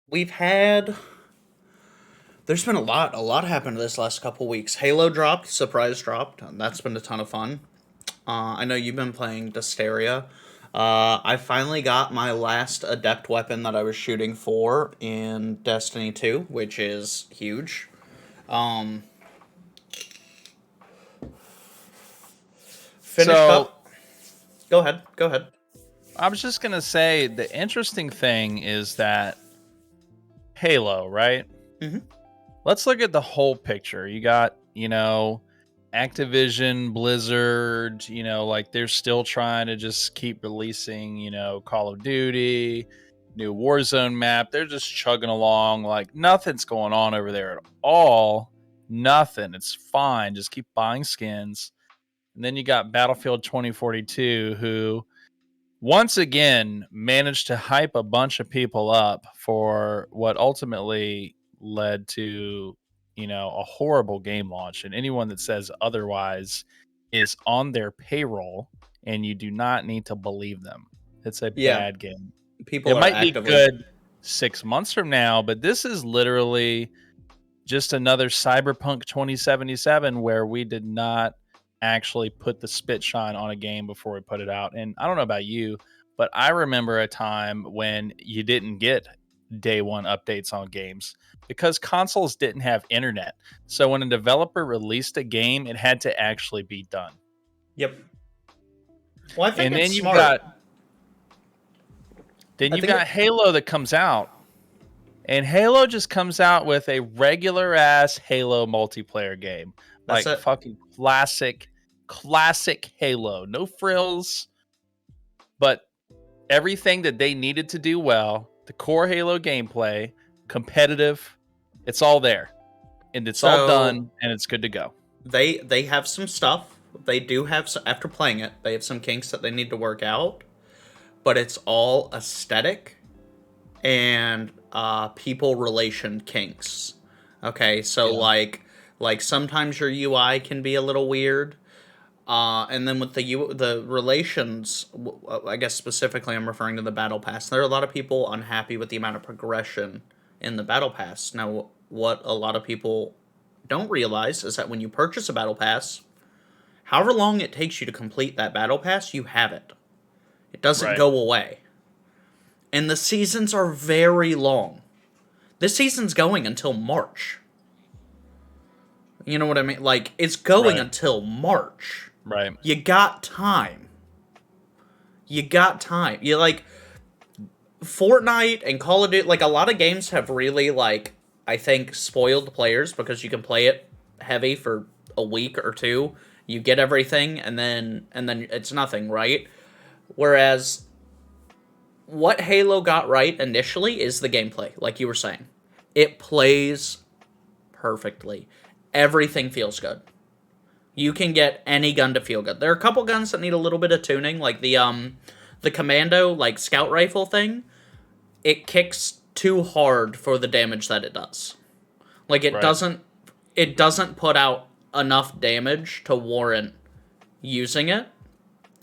we've had there's been a lot happened this last couple weeks. Halo dropped, Surprise dropped, and that's been a ton of fun. I know you've been playing Dysteria. I finally got my last adept weapon that I was shooting for in Destiny 2, which is huge. Um, Finished So up. Go ahead. Go ahead. I was just gonna say the interesting thing is that Halo, right? Hmm. Let's look at the whole picture. You got, Activision, Blizzard, like they're still trying to just keep releasing, Call of Duty, new Warzone map. They're just chugging along like nothing's going on over there at all. Nothing. It's fine. Just keep buying skins. And then you got Battlefield 2042, who once again managed to hype a bunch of people up for what ultimately led to a horrible game launch, and anyone that says otherwise is on their payroll, and you do not need to believe them. It's a Yeah, bad game. people It are might be actively. good 6 months from now, but this is literally just another Cyberpunk 2077 where we did not actually put the spit shine on a game before we put it out. And I don't know about you, but I remember a time when you didn't get day one updates on games because consoles didn't have internet. So when a developer released a game, it had to actually be done. Yep. Well, I think And it's then you've smart. got then I you've think got it. Halo that comes out. And Halo just comes out with a regular ass Halo multiplayer game. That's Like it. fucking classic Halo. No frills, but everything that they needed to do well. The core Halo gameplay, competitive, it's all there. And it's all So done and it's good to go. they have some stuff. They do have some, after playing it, they have some kinks that they need to work out, but it's all aesthetic and people relation kinks. Okay, so Yeah. like sometimes your UI can be a little weird. And then with the relations, I guess specifically I'm referring to the battle pass. There are a lot of people unhappy with the amount of progression in the battle pass. Now, what a lot of people don't realize is that when you purchase a battle pass, however long it takes you to complete that battle pass, you have it. It doesn't Right. go away. And the seasons are very long. This season's going until March. You know what I mean? Like, it's going Right. until March. Right. You got time. You got time. You like Fortnite and Call of Duty. Like, a lot of games have really, like, I think, spoiled players because you can play it heavy for a week or two. You get everything, and then it's nothing, right? Whereas what Halo got right initially is the gameplay, like you were saying. It plays perfectly. Everything feels good. You can get any gun to feel good. There are a couple guns that need a little bit of tuning, like the commando like scout rifle thing. It kicks too hard for the damage that it does. Like Right. it doesn't put out enough damage to warrant using it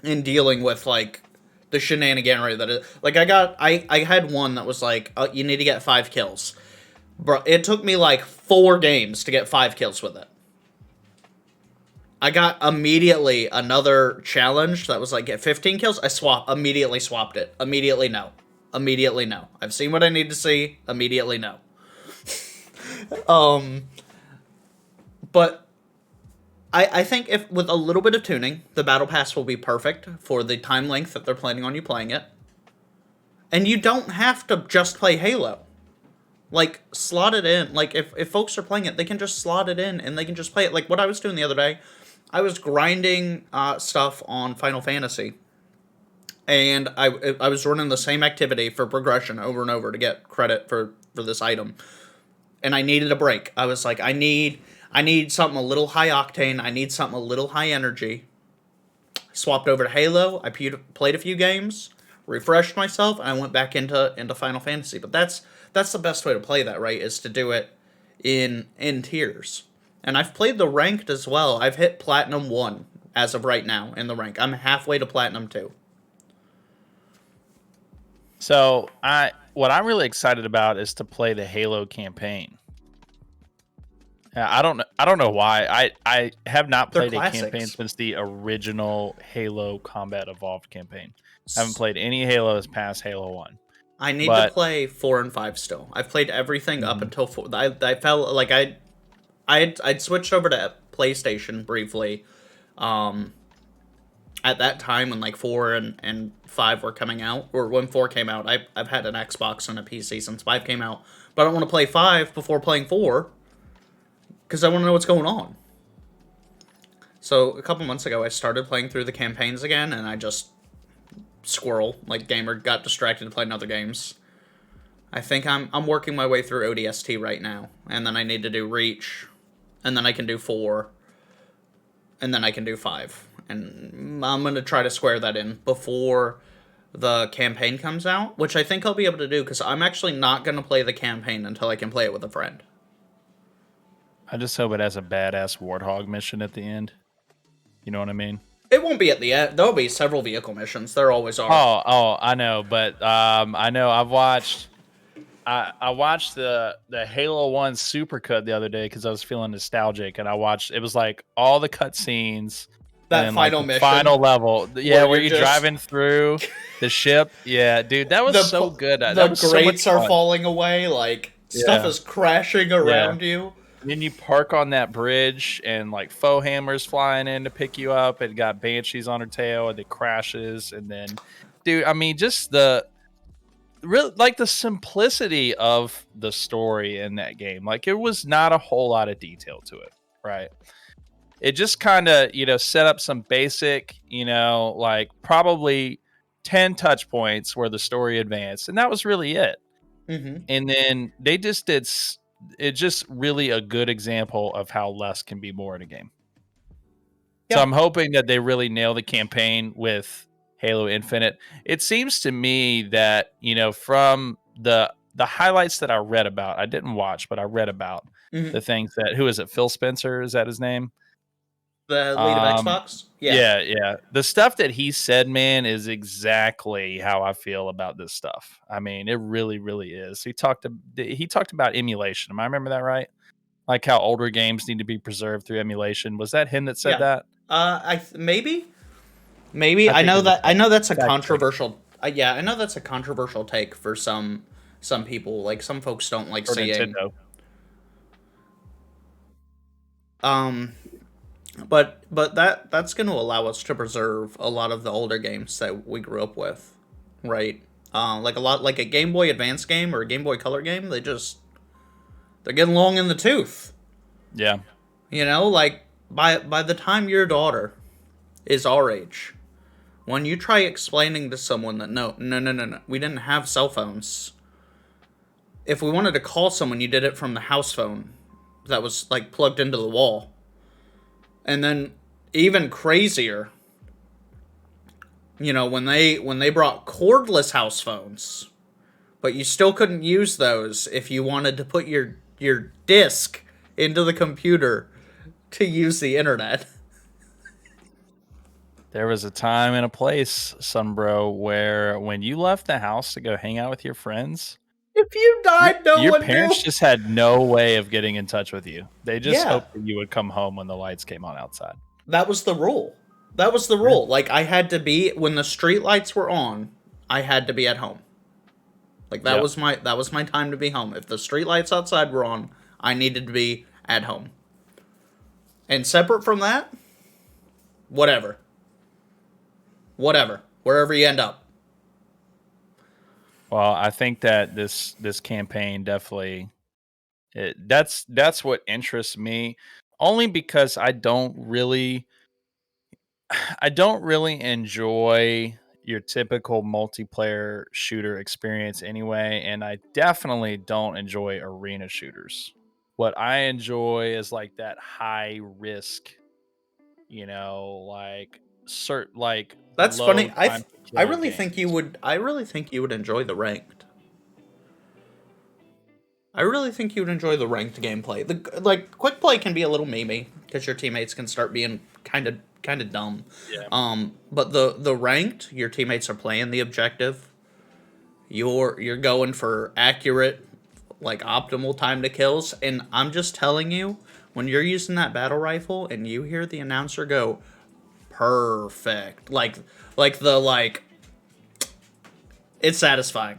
in dealing with like the shenaniganery that it like I had one that was like you need to get 5 kills. Bro, it took me like 4 games to get 5 kills with it. I got immediately another challenge that was like get 15 kills. Immediately swapped it. Immediately no. Immediately no. I've seen what I need to see. Immediately no. Um, but I think if with a little bit of tuning, the battle pass will be perfect for the time length that they're planning on you playing it. And you don't have to just play Halo. Like slot it in. Like if folks are playing it, they can just slot it in and they can just play it. Like what I was doing the other day, I was grinding stuff on Final Fantasy, and I was running the same activity for progression over and over to get credit for this item, and I needed a break. I was like, I need something a little high octane. I need something a little high energy. Swapped over to Halo. I played a few games, refreshed myself, and I went back into Final Fantasy. But that's the best way to play that, right? Is to do it in tiers. And I've played the ranked as well. I've hit Platinum 1 as of right now in the rank. I'm halfway to Platinum 2. So what I'm really excited about is to play the Halo campaign. I don't know why. I have not They're played a campaign classics. since the original Halo Combat Evolved campaign. I haven't played any Halos past Halo 1. I need to But play 4 and 5 still. I've played everything up Mhm. until 4. I felt like I'd switched over to PlayStation briefly. Um, at that time when like 4 and 5 were coming out, or when 4 came out, I've had an Xbox and a PC since 5 came out. But I don't want to play 5 before playing 4 because I want to know what's going on. So a couple months ago, I started playing through the campaigns again, and I just squirrel like gamer got distracted to play other games. I think I'm working my way through ODST right now, and then I need to do Reach, and then I can do 4, and then I can do 5, and I'm gonna try to square that in before the campaign comes out, which I think I'll be able to do because I'm actually not gonna play the campaign until I can play it with a friend. I just hope it has a badass warthog mission at the end. You know what I mean? It won't be at the end. There'll be several vehicle missions. There always are. Oh, I know, but I know I watched the Halo 1 supercut the other day because I was feeling nostalgic, and I watched it was like all the cutscenes and That then like final the mission final level. Yeah, where you're you're just driving through the ship. Yeah, dude, that was so good. the That was so much grates are fun. falling away, like stuff Yeah. is crashing Yeah. around you. And then you park on that bridge and like faux hammers flying in to pick you up. It got banshees on her tail and it crashes. And then, dude, I mean, just the real like the simplicity of the story in that game. Like it was not a whole lot of detail to it, right? It just kind of, set up some basic, like probably 10 touch points where the story advanced. And that was really it. Mm-hmm. And then they just did it just really a good example of how less can be more in a game. So Yeah. I'm hoping that they really nail the campaign with Halo Infinite. It seems to me that, from the highlights that I read about, I didn't watch, but I read about Mm-hmm. the things that who is it? Phil Spencer, is that his name? The lead of Um Xbox. Yeah. yeah. The stuff that he said, man, is exactly how I feel about this stuff. I mean, it really, really is. He talked about emulation. Am I remember that right? Like how older games need to be preserved through emulation. Was that him that said Yeah. that? Maybe I think it was I him. know that's a Fact check. controversial. Yeah, I know that's a controversial take for some people. Like some folks don't like Or seeing. Nintendo. Um, but that's going to allow us to preserve a lot of the older games that we grew up with, right? Like a lot like a Game Boy Advance game or a Game Boy Color game. They're getting long in the tooth. Yeah. Like by the time your daughter is our age, when you try explaining to someone that no, we didn't have cell phones. If we wanted to call someone, you did it from the house phone that was like plugged into the wall. And then even crazier, when they brought cordless house phones, but you still couldn't use those if you wanted to put your disc into the computer to use the internet. There was a time and a place, Sunbro, where when you left the house to go hang out with your friends, If you your, died, no your one knew. parents just had no way of getting in touch with you. They just Yeah, hoped that you would come home when the lights came on outside. that was the rule. That was the Yeah. rule. Like I had to be when the street lights were on, I had to be at home. Like Yep. that was my time to be home. If the street lights outside were on, I needed to be at home. And separate from that, whatever. Whatever. Wherever you end up. Well, I think that this campaign definitely that's what interests me, only because I don't really enjoy your typical multiplayer shooter experience anyway, and I definitely don't enjoy arena shooters. What I enjoy is like that high risk, like like That's low funny. time to I kill really think you games. would I really think you would enjoy the ranked. I really think you would enjoy the ranked gameplay. The like quick play can be a little memey because your teammates can start being kind of dumb. Yeah. But the ranked, your teammates are playing the objective. you're going for accurate, like optimal time to kills, and I'm just telling you, when you're using that battle rifle and you hear the announcer go perfect, like it's satisfying.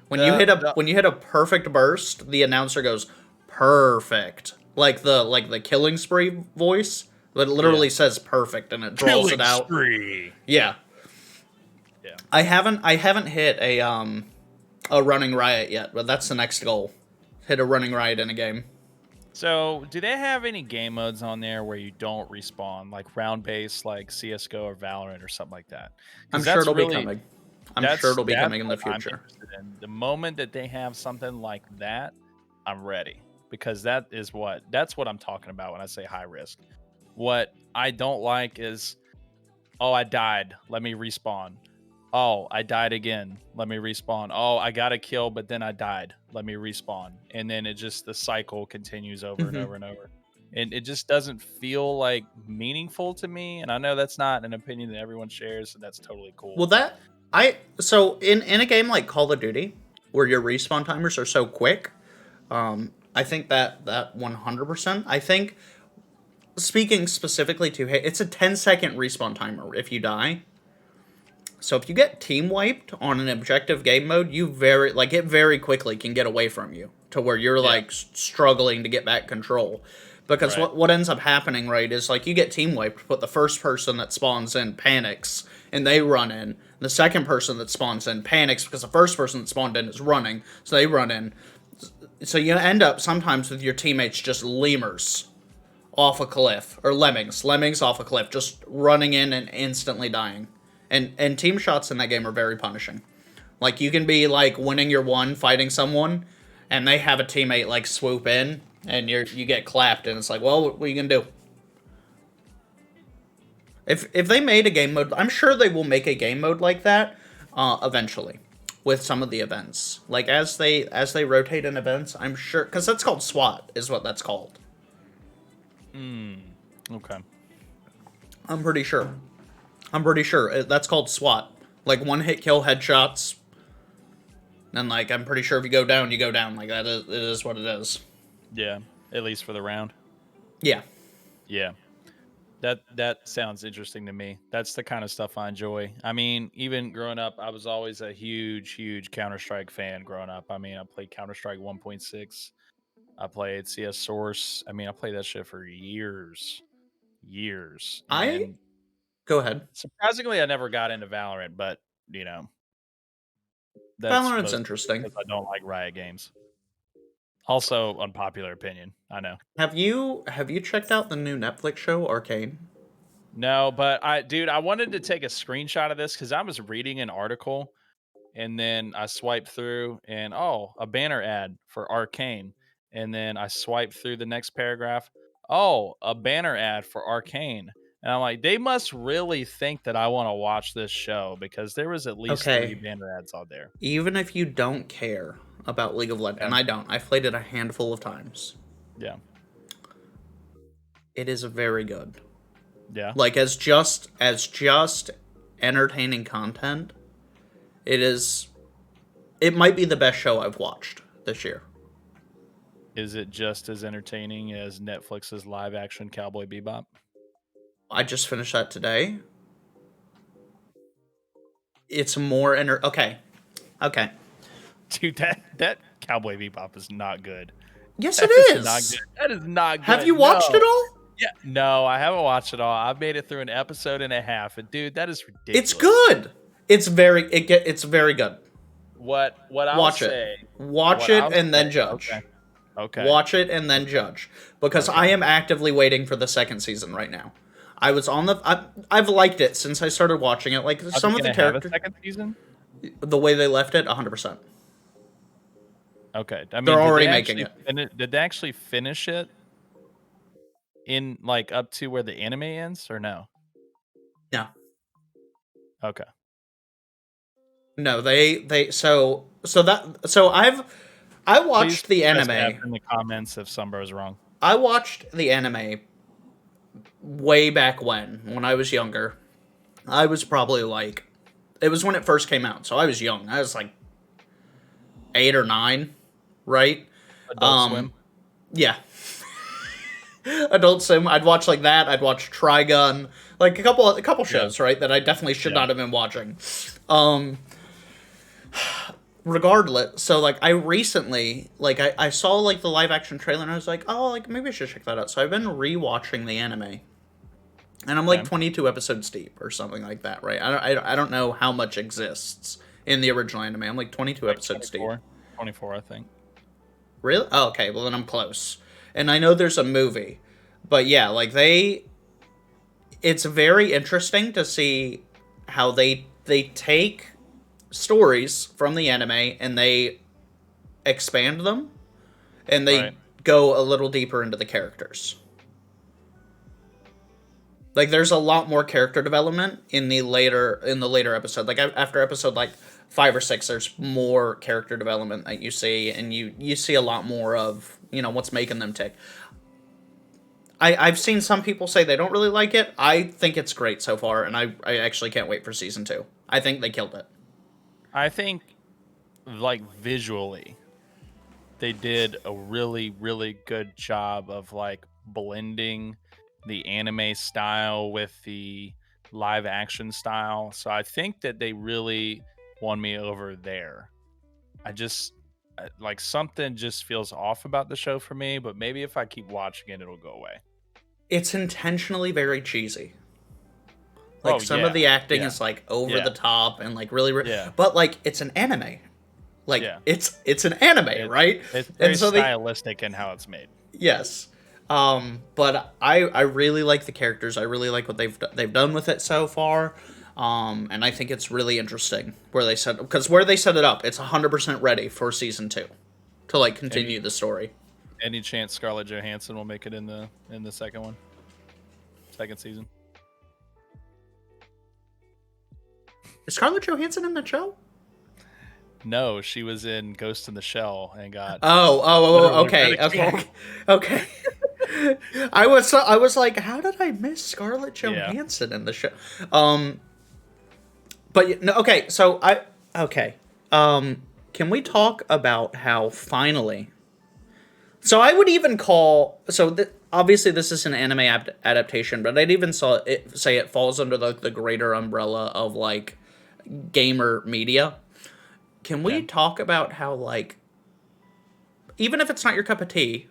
When you hit a perfect burst, the announcer goes perfect. Like the killing spree voice, but it literally says perfect and it draws it out. Spree. Yeah. Yeah. I haven't hit a running riot yet, but that's the next goal. Hit a running riot in a game. So, do they have any game modes on there where you don't respawn, like round based, like CS:GO or Valorant or something like that? I'm Because sure that's it'll be really coming. I'm sure it'll be coming in the what I'm future. interested in. The moment that they have something like that, I'm ready, because that's what I'm talking about when I say high risk. What I don't like is, oh, I died, let me respawn. Oh, I died again, let me respawn. Oh, I got a kill, but then I died, let me respawn. And then the cycle continues over and over and over. And it just doesn't feel like meaningful to me. And I know that's not an opinion that everyone shares, so that's totally cool. Well, so in a game like Call of Duty, where your respawn timers are so quick, I think that 100%. I think, speaking specifically to it's a 10-second respawn timer if you die. So if you get team wiped on an objective game mode, it very quickly can get away from you to where you're like struggling to get back control. Because what ends up happening, right, is like you get team wiped, but the first person that spawns in panics and they run in. The second person that spawns in panics because the first person that spawned in is running, so they run in. So you end up sometimes with your teammates just lemurs off a cliff, or lemmings off a cliff, just running in and instantly dying. And team shots in that game are very punishing. Like, you can be like winning your one fighting someone, and they have a teammate like swoop in, and you get clapped, and it's like, well, what are you gonna do? If they made a game mode, I'm sure they will make a game mode like that eventually with some of the events. Like, as they rotate in events, I'm sure, because that's called SWAT, is what that's called. Okay. I'm pretty sure that's called SWAT. Like, one hit kill headshots. And like, I'm pretty sure if you go down, you go down. Like, it is what it is. Yeah, at least for the round. Yeah. Yeah. That sounds interesting to me. That's the kind of stuff I enjoy. I mean, even growing up, I was always a huge Counter-Strike fan growing up. I mean, I played Counter-Strike 1.6. I played CS Source. I mean, I played that shit for years. And Go ahead. surprisingly, I never got into Valorant, but, you know, that's Valorant's mostly interesting. because I don't like Riot games. Also, unpopular opinion, I know. Have you checked out the new Netflix show, Arcane? No, but I wanted to take a screenshot of this because I was reading an article and then I swiped through and a banner ad for Arcane. And then I swiped through the next paragraph. Oh, a banner ad for Arcane. And I'm like, they must really think that I want to watch this show because there was at least 3 banner ads on there. Even if you don't care about League of Legends, and I don't, I've played it a handful of times. Yeah. It is very good. Yeah. Like, as just entertaining content, it might be the best show I've watched this year. Is it just as entertaining as Netflix's live action Cowboy Bebop? I just finished that today. It's more okay. Dude, that Cowboy Bebop is not good. Yes, That it is not good. That is not good. Have you watched it all? Yeah. No, I haven't watched it all. I've made it through an episode and a half, and dude, that is ridiculous. It's good. It's very good. What I'll say. Watch it and then judge. Okay. Watch it and then judge, because I am actively waiting for the second season right now. I was on I've liked it since I started watching it. Like, some of the characters. Have a second season? The way they left it, 100%. Okay. I mean, they're already making it. Did they actually finish it in, like, up to where the anime ends, or no? No. Okay. No, I watched the anime. In the comments if Sunbro's wrong. I watched the anime way back when I was younger. I was probably like, it was when it first came out, so I was young. I was like 8 or 9, right? Adult Swim. Yeah. Adult Swim. I'd watch like that. I'd watch Trigun, like a couple Yeah. shows, right? That I definitely should Yeah. not have been watching. Regardless, so like I recently, like I saw like the live action trailer and I was like, oh, like maybe I should check that out. So I've been rewatching the anime, and I'm like Okay. 22 episodes deep or something like that, right? I don't know how much exists in the original anime. I'm like 22 Like episodes deep. 24, I think. Really? Oh, okay. Well, then I'm close. And I know there's a movie, but yeah, like it's very interesting to see how they take stories from the anime and they expand them and Right. they go a little deeper into the characters. Like there's a lot more character development in the later episode. Like after episode like 5 or 6, there's more character development that you see, and you see a lot more of, you know, what's making them tick. I've seen some people say they don't really like it. I think it's great so far, and I actually can't wait for season 2. I think they killed it. I think, like, visually, they did a really, really good job of, like, blending the anime style with the live action style. So I think that they really won me over there. I just, like, something just feels off about the show for me, but maybe if I keep watching it, it'll go away. It's intentionally very cheesy. Like Oh, some yeah. of the acting Yeah. is like over Yeah. the top and like really, Yeah. but like it's an anime. Like Yeah. it's an anime, right? It's very And so stylistic in how it's made. yes. But I really like the characters. I really like what they've done with it so far. And I think it's really interesting where they set it up. It's 100% ready for season 2 to like continue the story. Any chance Scarlett Johansson will make it in the second season? Is Scarlett Johansson in the show? No, she was in Ghost in the Shell and got. Okay. I was like, how did I miss Scarlett Johansson in the show? But no, okay. Can we talk about how finally? So I would even call obviously this is an anime adaptation, but I'd even say it falls under the greater umbrella of like gamer media. Can we talk about how, like, even if it's not your cup of tea,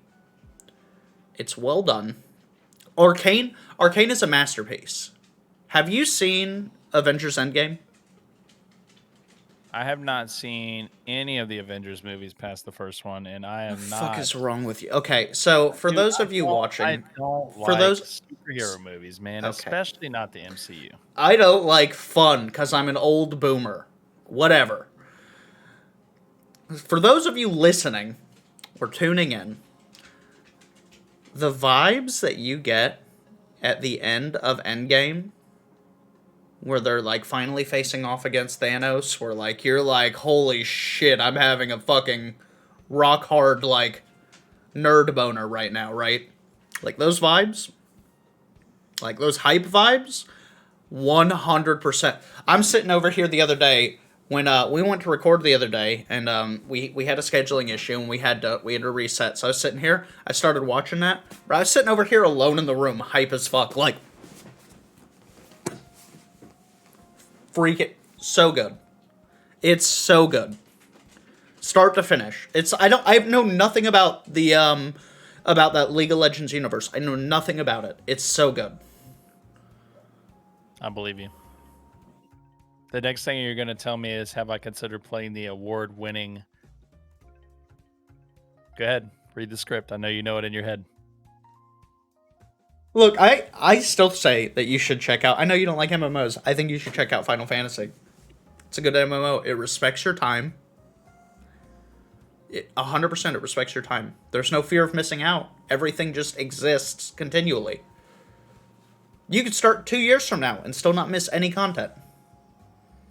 it's well done. Arcane is a masterpiece. Have you seen Avengers Endgame? I have not seen any of the Avengers movies past the first one, and I am not. What the fuck is wrong with you? Okay, so for those of you watching, I don't for like those superhero movies, man. Okay. Especially not the MCU. I don't like fun because I'm an old boomer. Whatever. For those of you listening or tuning in, the vibes that you get at the end of Endgame, where they're like finally facing off against Thanos, where like you're like, holy shit, I'm having a fucking rock hard like nerd boner right now, right? Like those vibes, like those hype vibes, 100%. I'm sitting over here the other day when we went to record the other day, and we had a scheduling issue and we had to reset. So I was sitting here, I started watching that, but I was sitting over here alone in the room, hype as fuck, like freak it, so good. It's so good, start to finish. I know nothing about the about that League of Legends universe. I know nothing about it. It's so good. I believe you. The next thing you're going to tell me is, have I considered playing the award-winning... Go ahead, read the script. I know you know it in your head. Look, I still say that you should check out... I know you don't like MMOs. I think you should check out Final Fantasy. It's a good MMO. It respects your time. 100% it respects your time. There's no fear of missing out. Everything just exists continually. You could start 2 years from now and still not miss any content.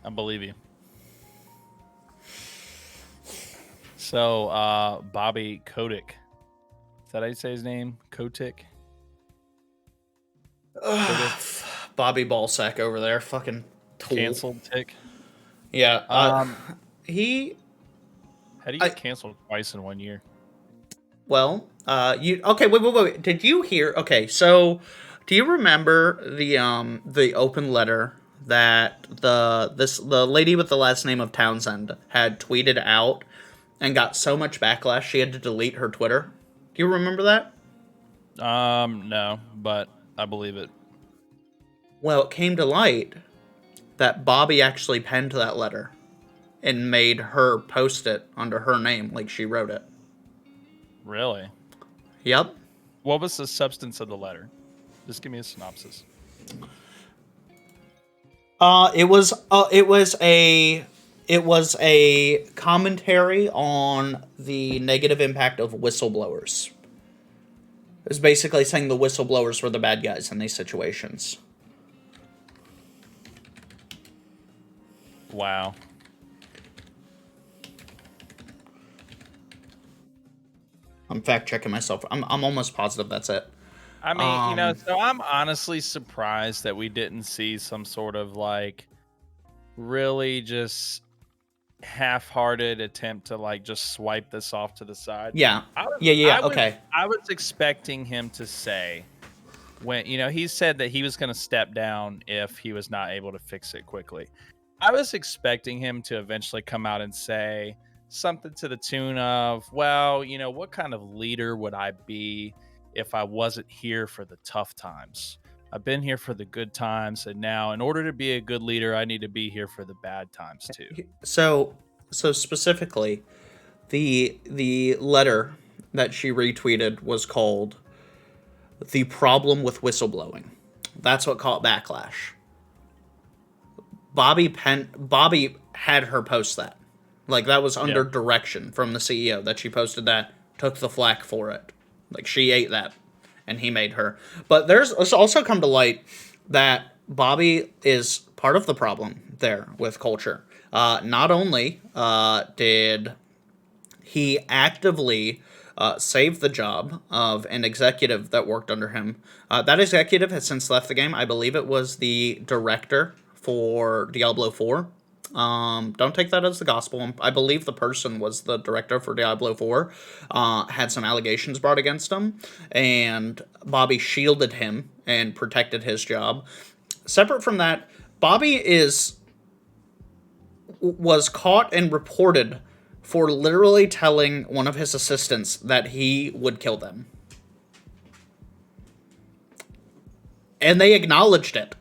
I believe you. So, Bobby Kotick. Is that how you say his name? Kotick? Bobby Ballsack over there. Fucking tool. Canceled tick. Yeah. Have How do you I get canceled twice in 1 year? well, you okay? Wait. Did you hear? Okay, so do you remember the open letter that the lady with the last name of Townsend had tweeted out and got so much backlash she had to delete her Twitter? Do you remember that? No, but I believe it. Well, it came to light that Bobby actually penned that letter and made her post it under her name, like she wrote it. Really? Yep. What was the substance of the letter? Just give me a synopsis. It was a commentary on the negative impact of whistleblowers. It was basically saying the whistleblowers were the bad guys in these situations. Wow. I'm fact checking myself. I'm almost positive that's it. I mean, Um, so I'm honestly surprised that we didn't see some sort of like really just half-hearted attempt to like just swipe this off to the side. yeah, I was yeah. I was Okay, I was expecting him to say when he said that he was going to step down if he was not able to fix it quickly. I was expecting him to eventually come out and say something to the tune of, well, what kind of leader would I be if I wasn't here for the tough times? I've been here for the good times, and now in order to be a good leader, I need to be here for the bad times too. so specifically, the letter that she retweeted was called "The Problem with Whistleblowing." That's what caught backlash. Bobby had her post that. Like that was Yeah. under direction from the CEO that she posted that, took the flack for it. Like she ate that and he made her. But it's also come to light that Bobby is part of the problem there with culture. Not only did he actively saved the job of an executive that worked under him. That executive has since left the game. I believe it was the director for Diablo 4. Don't take that as the gospel. I believe the person was the director for Diablo 4. Had some allegations brought against him, and Bobby shielded him and protected his job. Separate from that, Bobby was caught and reported for literally telling one of his assistants that he would kill them. And they acknowledged it.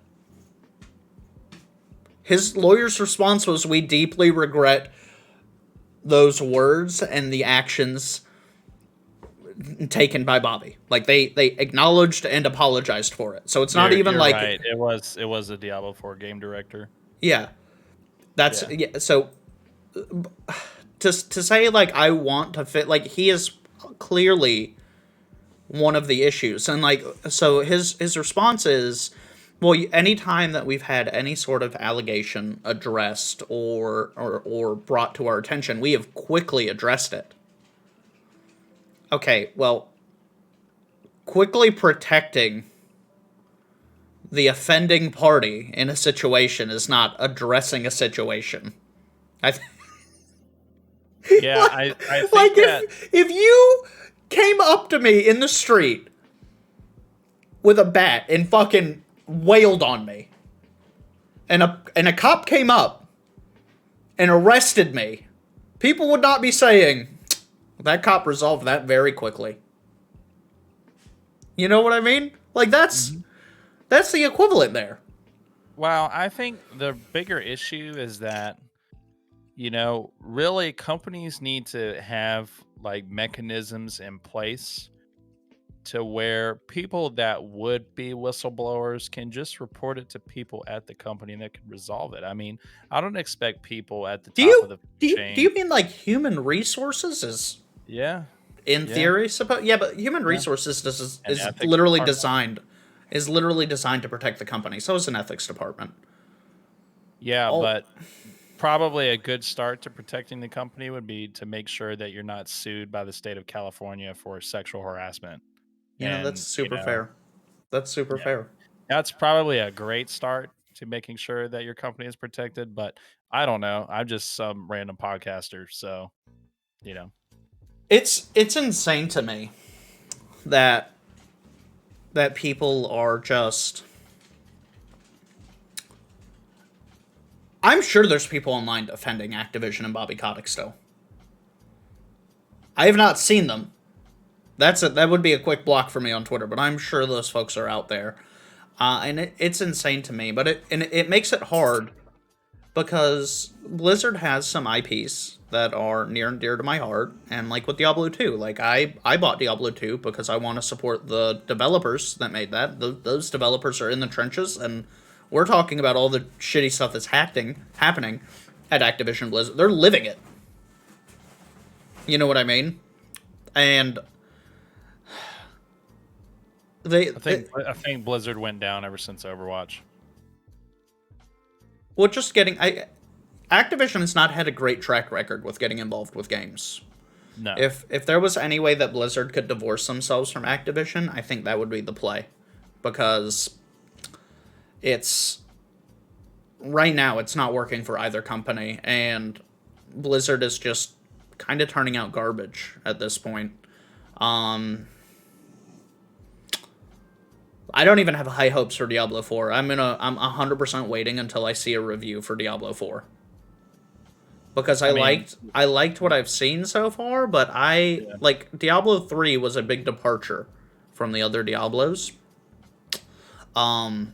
His lawyer's response was, "We deeply regret those words and the actions taken by Bobby." Like they acknowledged and apologized for it. So it's not even You're like right. It was a Diablo 4 game director. yeah. That's yeah. So to say like I want to fit, like he is clearly one of the issues, and like so his response is, well, anytime that we've had any sort of allegation addressed or brought to our attention, we have quickly addressed it. Okay, well, quickly protecting the offending party in a situation is not addressing a situation. I Yeah, I like think that if you came up to me in the street with a bat and fucking wailed on me, and a cop came up and arrested me, people would not be saying that cop resolved that very quickly. You know what I mean? Like that's the equivalent there. well, I think the bigger issue is that really companies need to have like mechanisms in place to where people that would be whistleblowers can just report it to people at the company and that can resolve it. I mean, I don't expect people at the Do top of you the do chain. you mean like human resources is Yeah, in yeah, theory suppose? Yeah, but human yeah. resources And ethics department. is literally designed to protect the company. So is an ethics department. Yeah, Oh, but probably a good start to protecting the company would be to make sure that you're not sued by the state of California for sexual harassment. that's And, super fair. That's super yeah, fair. that's probably a great start to making sure that your company is protected. But I don't know. I'm just some random podcaster. So, You know, It's insane to me that people are just. I'm sure there's people online defending Activision and Bobby Kotick still. I have not seen them. That would be a quick block for me on Twitter, but I'm sure those folks are out there. And it's insane to me, but it makes it hard because Blizzard has some IPs that are near and dear to my heart, and like with Diablo 2, like I bought Diablo 2 because I want to support the developers that made that. Those developers are in the trenches, and we're talking about all the shitty stuff that's happening at Activision Blizzard. They're living it. You know what I mean? And I think Blizzard went down ever since Overwatch. Well, just Activision has not had a great track record with getting involved with games. No. If there was any way that Blizzard could divorce themselves from Activision, I think that would be the play. Because right now it's not working for either company, and Blizzard is just kind of turning out garbage at this point. I don't even have high hopes for Diablo 4. I'm 100% waiting until I see a review for Diablo 4. Because I liked what I've seen so far, but like Diablo 3 was a big departure from the other Diablos. I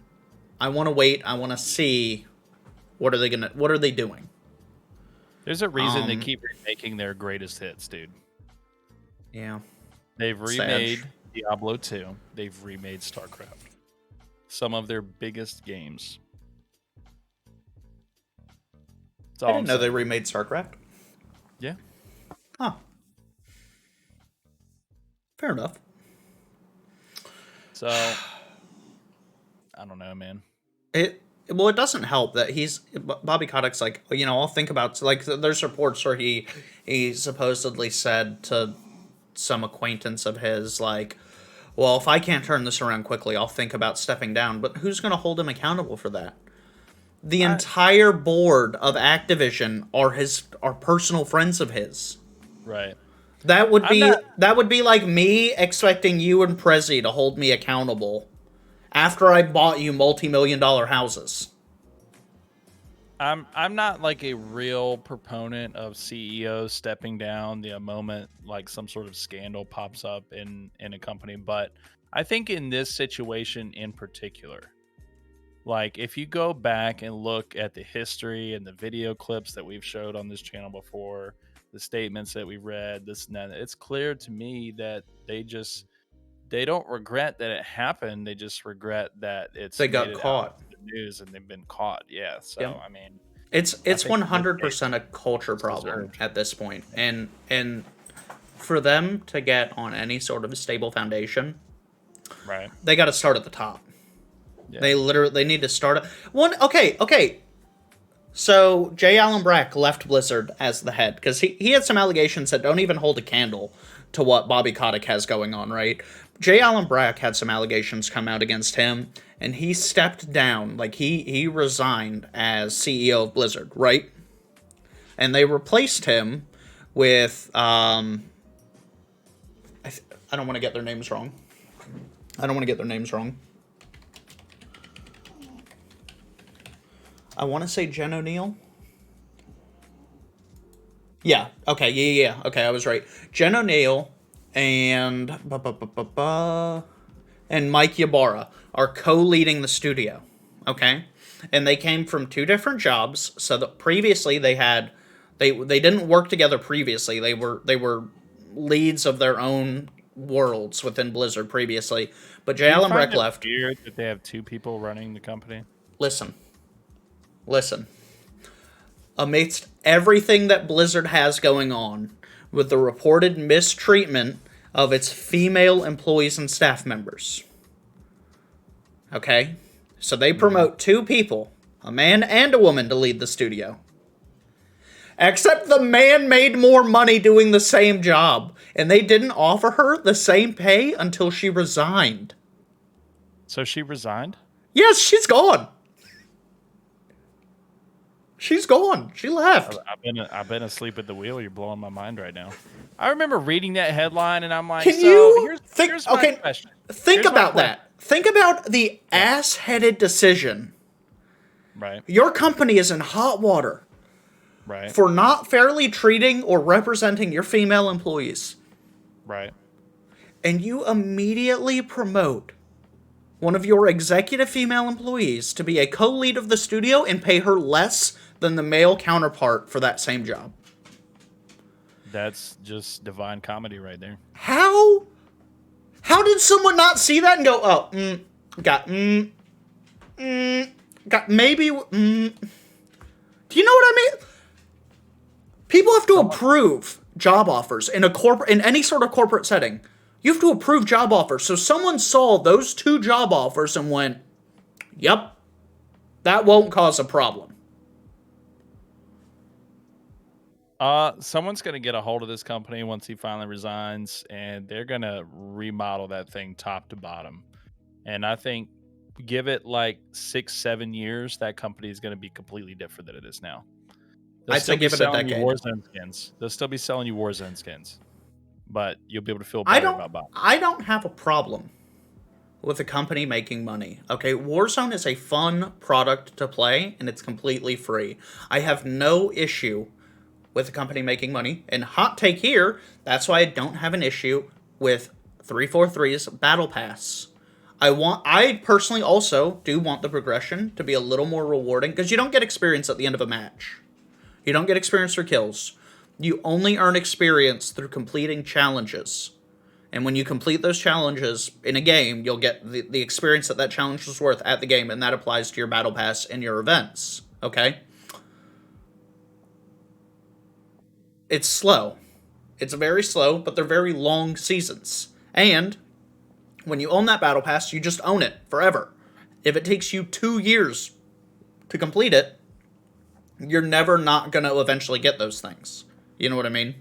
want to wait. I want to see what are they doing? There's a reason they keep remaking their greatest hits, dude. Yeah. They've remade Diablo 2. They've remade StarCraft. Some of their biggest games. I didn't know they remade StarCraft. Yeah. Huh. Fair enough. So, I don't know, man. It doesn't help that Bobby Kotick's like, I'll think about, like, there's reports where he supposedly said to some acquaintance of his, like, well, if I can't turn this around quickly, I'll think about stepping down. But who's going to hold him accountable for that? The entire board of Activision are personal friends of his. Right. That would be like me expecting you and Prezi to hold me accountable after I bought you multi-million-dollar houses. I'm not like a real proponent of CEOs stepping down the moment like some sort of scandal pops up in a company, but I think in this situation in particular, like if you go back and look at the history and the video clips that we've showed on this channel before, the statements that we read, this and that, it's clear to me that they don't regret that it happened. They just regret that they got caught. News and they've been caught. Yeah. So yeah. I mean, it's 100% a culture problem at this point, and for them to get on any sort of a stable foundation, right? They got to start at the top. Yeah. They need to start one. Okay. So J. Allen Brack left Blizzard as the head because he had some allegations that don't even hold a candle to what Bobby Kotick has going on, right? J. Allen Brack had some allegations come out against him, and he stepped down, like he resigned as CEO of Blizzard, right? And they replaced him with I don't want to get their names wrong. I want to say Jen O'Neill. Yeah. Okay. Yeah. Okay, I was right. Jen O'Neill and Mike Ybarra are co-leading the studio. Okay, and they came from two different jobs. So that previously they didn't work together. Previously, they were leads of their own worlds within Blizzard previously. But J. Allen Brack left. Weird that they have two people running the company. Listen. Amidst everything that Blizzard has going on, with the reported mistreatment of its female employees and staff members. Okay? So they promote two people, a man and a woman, to lead the studio. Except the man made more money doing the same job, and they didn't offer her the same pay until she resigned. So she resigned? Yes, she's gone. She's gone. She left. I've been asleep at the wheel. You're blowing my mind right now. I remember reading that headline, and I'm like, Can so you think? here's my Okay, question. think Here's my about question. that. Think about the ass-headed decision. Right. Your company is in hot water Right. for not fairly treating or representing your female employees. Right. And you immediately promote one of your executive female employees to be a co-lead of the studio and pay her less than the male counterpart for that same job. That's just divine comedy right there. How did someone not see that and go, oh, maybe, do you know what I mean? People have to approve job offers in any sort of corporate setting. You have to approve job offers. So someone saw those 2 job offers and went, yep, that won't cause a problem. Someone's gonna get a hold of this company once he finally resigns, and they're gonna remodel that thing top to bottom. And I think give it like 6-7 years, that company is gonna be completely different than it is now. They'll I'd still say be give it a selling you decade. Warzone skins. They'll still be selling you Warzone skins, but you'll be able to feel better about buying. I don't have a problem with a company making money. Okay, Warzone is a fun product to play, and it's completely free. I have no issue with a company making money. And hot take here, that's why I don't have an issue with 343's Battle Pass. I personally also do want the progression to be a little more rewarding, because you don't get experience at the end of a match. You don't get experience for kills. You only earn experience through completing challenges. And when you complete those challenges in a game, you'll get the experience that challenge was worth at the game, and that applies to your Battle Pass and your events. Okay? It's slow. It's very slow, but they're very long seasons. And when you own that Battle Pass, you just own it forever. If it takes you 2 years to complete it, you're never not going to eventually get those things. You know what I mean?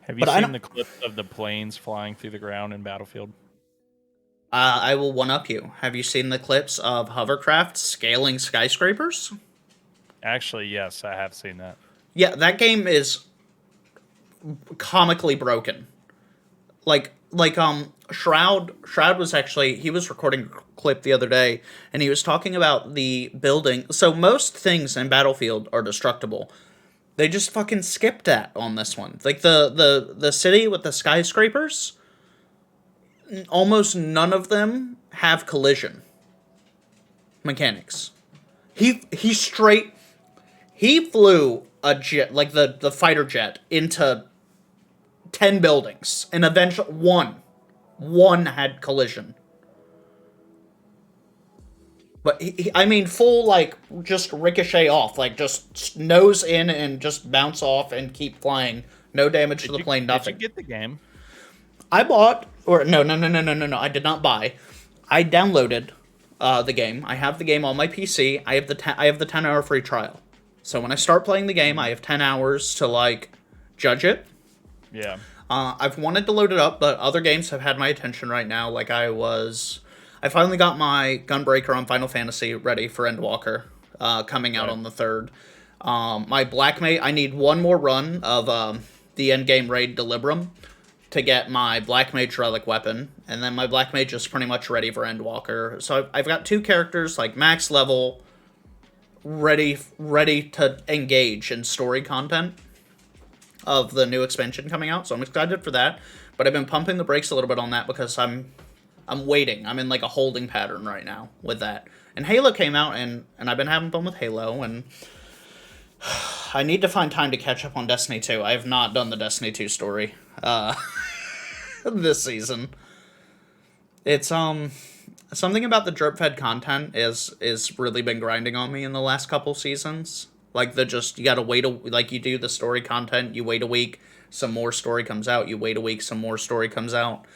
Have you seen the clips of the planes flying through the ground in Battlefield? I will one-up you. Have you seen the clips of hovercraft scaling skyscrapers? Actually, yes, I have seen that. Yeah, that game is comically broken. Shroud was actually, he was recording a clip the other day, and he was talking about the building. So most things in Battlefield are destructible. They just fucking skipped that on this one. Like the city with the skyscrapers, almost none of them have collision mechanics. He flew a jet, like the fighter jet, into 10 buildings, and eventually one had collision. But full, like, just ricochet off, like, just nose in and just bounce off and keep flying. No damage to the plane, nothing. Did you get the game? I bought, or no, I did not buy. I downloaded the game. I have the game on my PC. I have the 10-hour free trial. So when I start playing the game, I have 10 hours to, like, judge it. Yeah. I've wanted to load it up, but other games have had my attention right now. Like I finally got my Gunbreaker on Final Fantasy ready for Endwalker, coming out on the 3rd. My Black Mage, I need one more run of the endgame raid Delibram to get my Black Mage Relic weapon, and then my Black Mage is pretty much ready for Endwalker. So I've got 2 characters, like, max level, ready to engage in story content of the new expansion coming out, so I'm excited for that. But I've been pumping the brakes a little bit on that because I'm waiting. I'm in, like, a holding pattern right now with that. And Halo came out, and I've been having fun with Halo, and I need to find time to catch up on Destiny 2. I have not done the Destiny 2 story this season. It's something about the drip fed content is really been grinding on me in the last couple seasons. Like, you gotta wait like, you do the story content, you wait a week, some more story comes out, you wait a week, some more story comes out,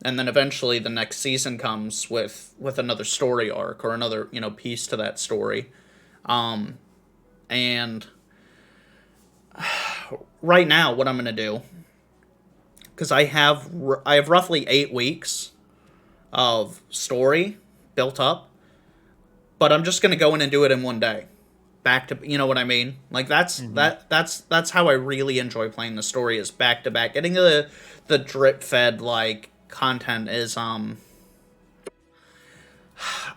and then eventually the next season comes with another story arc or another, piece to that story. And right now, what I'm gonna do, because I have roughly 8 weeks of story built up, but I'm just gonna go in and do it in one day. Back to, you know what I mean? Like Hmm. that's how I really enjoy playing the story, is back to back. Getting the drip fed like content is I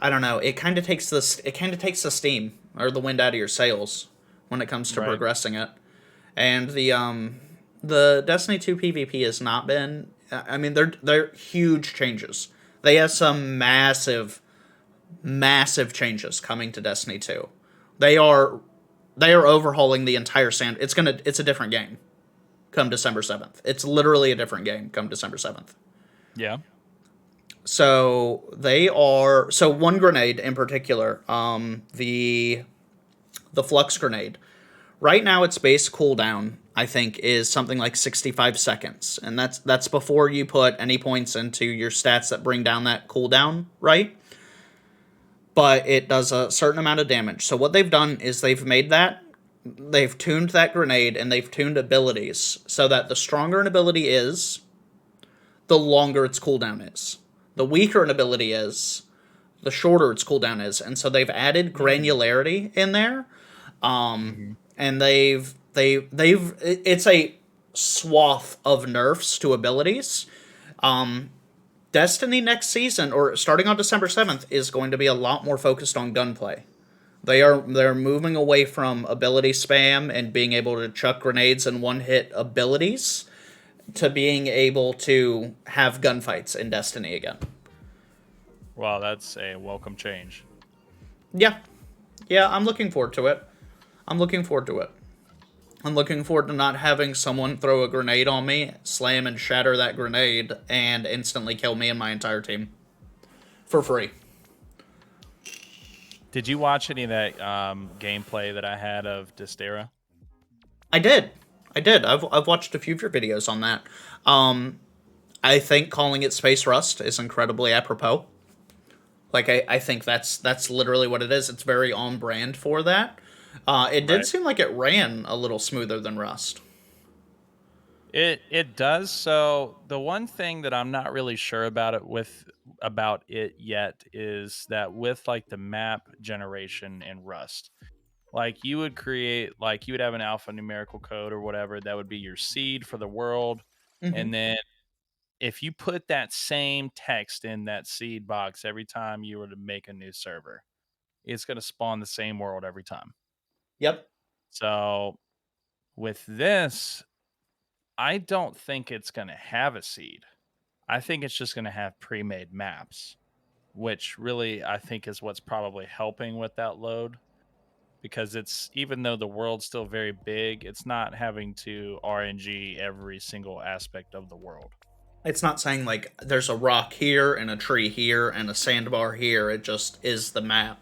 don't know. It kind of takes the steam or the wind out of your sails when it comes to Right. progressing it. And the Destiny 2 PvP has not been, I mean, they're huge changes. They have some massive changes coming to Destiny 2. They are they are overhauling the entire sand. It's a different game come December 7th. It's literally a different game come December 7th. Yeah. So one grenade in particular, the flux grenade. Right now its base cooldown, I think, is something like 65 seconds. And that's before you put any points into your stats that bring down that cooldown, right? But it does a certain amount of damage. So what they've done is they've tuned that grenade and they've tuned abilities so that the stronger an ability is, the longer its cooldown is. The weaker an ability is, the shorter its cooldown is. And so they've added Mm. granularity in there. Hmm. And they've it's a swath of nerfs to abilities. Destiny next season, or starting on December 7th, is going to be a lot more focused on gunplay. They're moving away from ability spam and being able to chuck grenades and one hit abilities to being able to have gunfights in Destiny again. Wow, that's a welcome change. Yeah. Yeah, I'm looking forward to it. I'm looking forward to it. I'm looking forward to not having someone throw a grenade on me, slam and shatter that grenade, and instantly kill me and my entire team. For free. Did you watch any of that gameplay that I had of Dysterra? I did. I did. I've watched a few of your videos on that. Um, I think calling it Space Rust is incredibly apropos. Like I think that's literally what it is. It's very on brand for that. It did Right. seem like it ran a little smoother than Rust. It does. So the one thing that I'm not really sure about it yet is that with like the map generation in Rust, like you would have an alphanumerical code or whatever that would be your seed for the world, Mm-hmm. and then if you put that same text in that seed box every time you were to make a new server, it's going to spawn the same world every time. Yep. So with this, I don't think it's going to have a seed. I think it's just going to have pre-made maps, which really I think is what's probably helping with that load, because it's even though the world's still very big, it's not having to RNG every single aspect of the world. It's not saying like there's a rock here and a tree here and a sandbar here. It just is the map.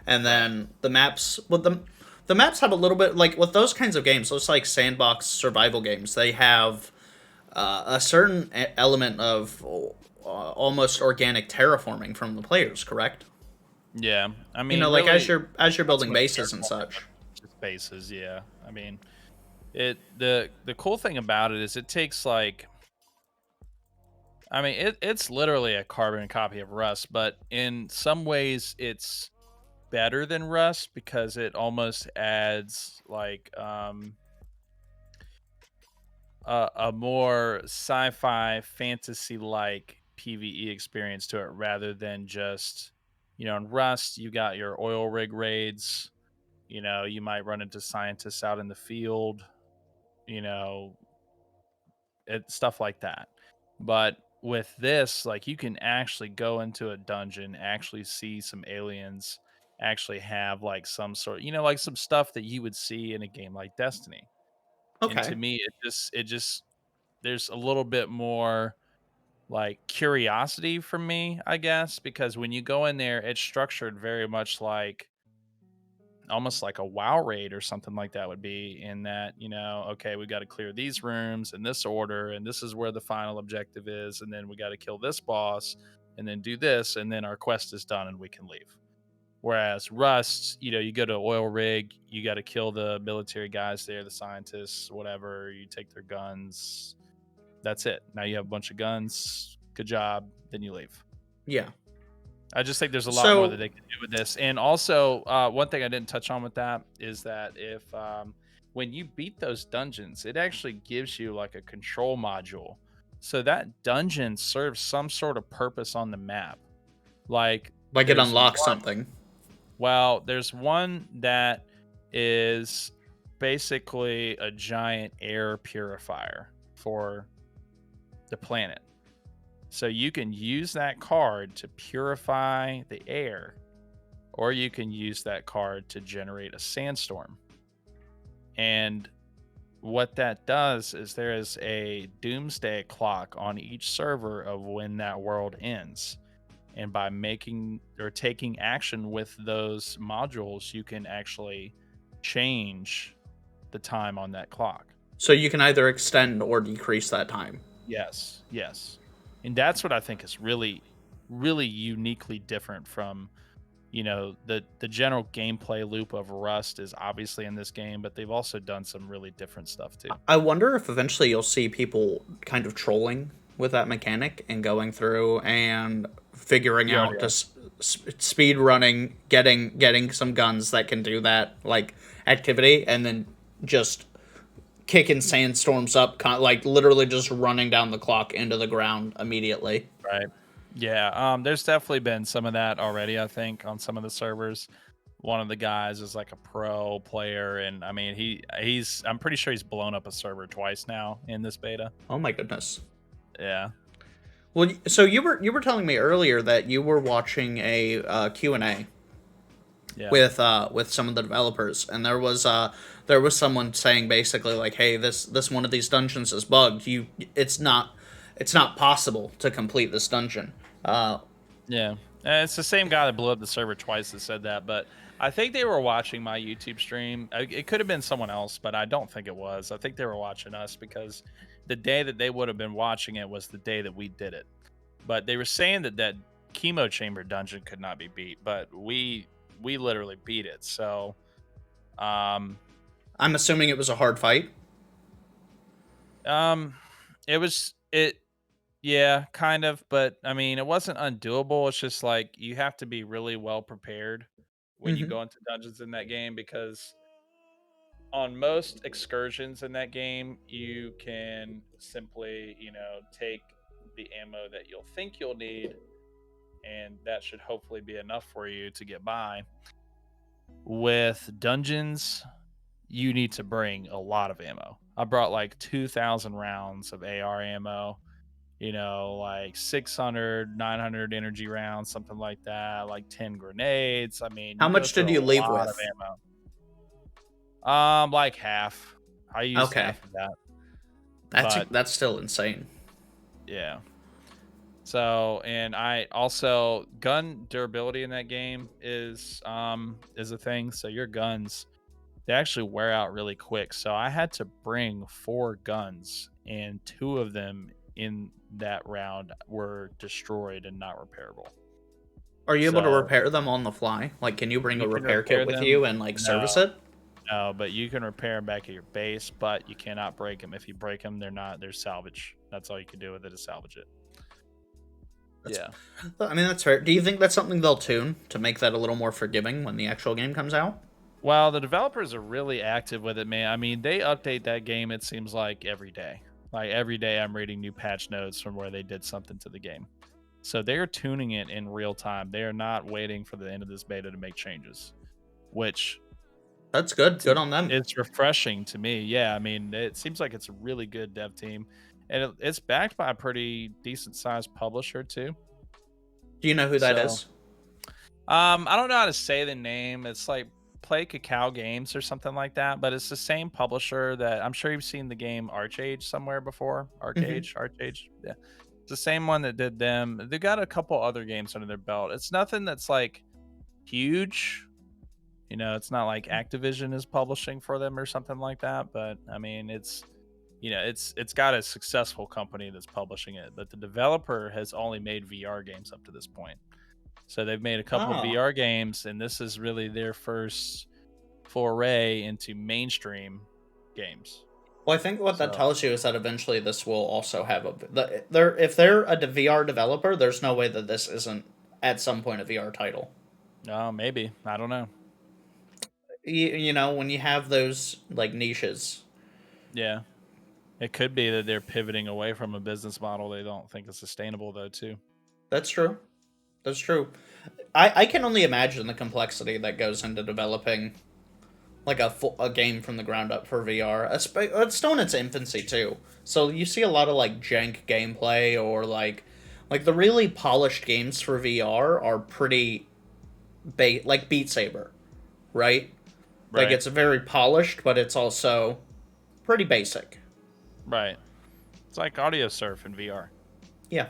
And Right. then the maps have a little bit like with those kinds of games, those like sandbox survival games. They have a certain element of almost organic terraforming from the players, correct? Yeah. I You mean, know, like really as you're not so building much bases and terraforming, but such. just bases, yeah. I mean, the cool thing about it is it takes like I mean, it's literally a carbon copy of Rust, but in some ways it's better than Rust because it almost adds like a more sci-fi fantasy like PvE experience to it rather than just in Rust you got your oil rig raids, you might run into scientists out in the field, you know, stuff like that. But with this, like you can actually go into a dungeon, actually see some aliens, actually have like some sort, like some stuff that you would see in a game like Destiny. And to Okay. me, it just there's a little bit more like curiosity from me, I guess, because when you go in there, it's structured very much like almost like a WoW raid or something like that would be, in that, okay, we got to clear these rooms in this order, and this is where the final objective is, and then we got to kill this boss, and then do this, and then our quest is done and we can leave. Whereas Rust, you go to oil rig, you got to kill the military guys there, the scientists, whatever, you take their guns. That's it. Now you have a bunch of guns. Good job. Then you leave. Yeah. I just think there's a lot more that So, they can do with this. And also, one thing I didn't touch on with that is that if when you beat those dungeons, it actually gives you like a control module. So that dungeon serves some sort of purpose on the map. Like like it there's unlocks one, something. well, there's one that is basically a giant air purifier for the planet. So you can use that card to purify the air, or you can use that card to generate a sandstorm. And what that does is there is a doomsday clock on each server of when that world ends. And by making or taking action with those modules, you can actually change the time on that clock. So you can either extend or decrease that time. Yes, yes. And that's what I think is really, really uniquely different from, the general gameplay loop of Rust is obviously in this game, but they've also done some really different stuff too. I wonder if eventually you'll see people kind of trolling with that mechanic and going through and figuring You out already to are. speed running, getting some guns that can do that like activity, and then just kicking sandstorms up, like literally just running down the clock into the ground immediately. Right. Yeah, there's definitely been some of that already, I think, on some of the servers. One of the guys is like a pro player, and I mean he's I'm pretty sure he's blown up a server twice now in this beta. Oh my goodness. Yeah. Well, so you were telling me earlier that you were watching a Q&A Yeah. with some of the developers, and there was someone saying basically like, hey, this one of these dungeons is bugged. It's not possible to complete this dungeon. Yeah. It's the same guy that blew up the server twice that said that, but I think they were watching my YouTube stream. It could have been someone else, but I don't think it was. I think they were watching us because the day that they would have been watching it was the day that we did it. But they were saying that chemo chamber dungeon could not be beat, but we literally beat it. So, um, I'm assuming it was a hard fight. um, it yeah, kind of, but I mean, it wasn't undoable. It's just like you have to be really well prepared when you Hmm. go into dungeons in that game because on most excursions in that game, you can simply, take the ammo that you'll think you'll need, and that should hopefully be enough for you to get by. With dungeons, you need to bring a lot of ammo. I brought like 2,000 rounds of AR ammo, like 600, 900 energy rounds, something like that, like 10 grenades. I mean, How you go much did through you a leave lot of with? ammo. Like half. I used Okay, half of that. that's But that's still insane. yeah. So, and I also gun durability in that game is a thing. So your guns, they actually wear out really quick. So I had to bring 4 guns, and 2 of them in that round were destroyed and not repairable. Are you able to So repair them on the fly? Like, can you bring a you can repair kit repair with them. you and like No, service it? no, but you can repair them back at your base, but you cannot break them. If you break them, they're salvage. That's all you can do with it is salvage it. That's, Yeah. I mean, that's fair. Do you think that's something they'll tune to make that a little more forgiving when the actual game comes out? Well, the developers are really active with it, man. I mean, they update that game, it seems like every day. Like every day I'm reading new patch notes from where they did something to the game. So they're tuning it in real time. They are not waiting for the end of this beta to make changes, which That's good. Good on them. it's refreshing to me. Yeah, I mean, it seems like it's a really good dev team, and it's backed by a pretty decent sized publisher too. Do you know who that So, is? I don't know how to say the name. It's like Play Cacao Games or something like that, but it's the same publisher that I'm sure you've seen the game Archage somewhere before. Hmm. Archage, yeah, it's the same one that did them. They got a couple other games under their belt. It's nothing that's like huge. It's not like Activision is publishing for them or something like that. But I mean, it's got a successful company that's publishing it. But the developer has only made VR games up to this point. So they've made a couple of Oh. VR games, and this is really their first foray into mainstream games. Well, I think what that So tells you is that eventually this will also have if they're a VR developer, there's no way that this isn't at some point a VR title. Oh, maybe. I don't know. You know, when you have those like niches. Yeah. It could be that they're pivoting away from a business model they don't think is sustainable, though, too. That's true. That's true. I can only imagine the complexity that goes into developing like a game from the ground up for VR. It's still in its infancy too. So you see a lot of like jank gameplay or like the really polished games for VR are pretty like Beat Saber, right? Like Right. it's very polished, but it's also pretty basic. Right. It's like audio surf in VR. Yeah.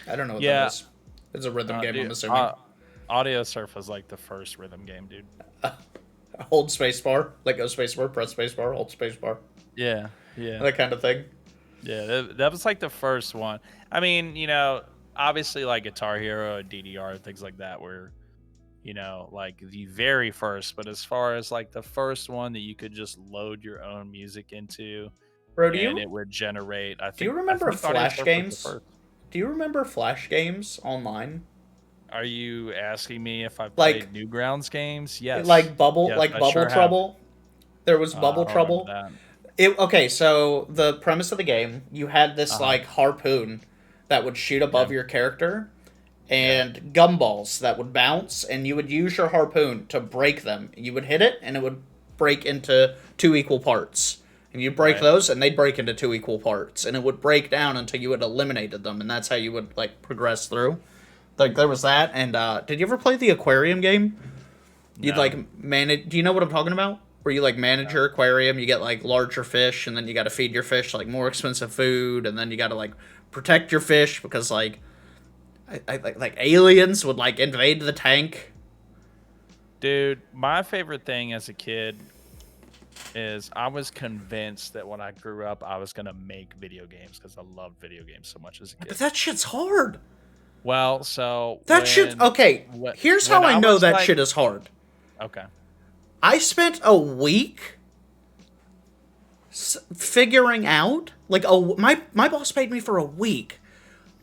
I don't know what Yeah. that is. It's a rhythm game, Dude, I'm assuming. audio surf was like the first rhythm game, dude. Hold spacebar, like go spacebar, press spacebar, hold spacebar, Yeah. Yeah. that kind of thing. Yeah. That was like the first one. I mean, obviously like Guitar Hero, DDR, things like that were, like the very first. But as far as like the first one that you could just load your own music into Bro, and it would generate, do you I remember think audio Flash surf was the games? first. Do you remember Flash games online? Are you asking me if I've Like played Newgrounds games? Yes. like bubble Yes, like I bubble sure have. trouble. There was I bubble don't remember trouble. that. Okay, so the premise of the game, you had this Uh-huh. like harpoon that would shoot above Yeah. your character, Yeah. and gumballs that would bounce, and you would use your harpoon to break them. You would hit it, and it would break into two equal parts. And you break Right. those, and they'd break into two equal parts, and it would break down until you had eliminated them, and that's how you would like progress through. Like there was that, and did you ever play the aquarium game? You'd No. like manage. Do you know what I'm talking about? Where you like manage your aquarium, you get like larger fish, and then you got to feed your fish like more expensive food, and then you got to like protect your fish because like like aliens would like invade the tank. Dude, my favorite thing as a kid is I was convinced that when I grew up, I was going to make video games because I loved video games so much as a kid. But that shit's hard. Well, so That shit. Okay, here's how when I I know was that like, shit is hard. okay. I spent a week figuring out like my boss paid me for a week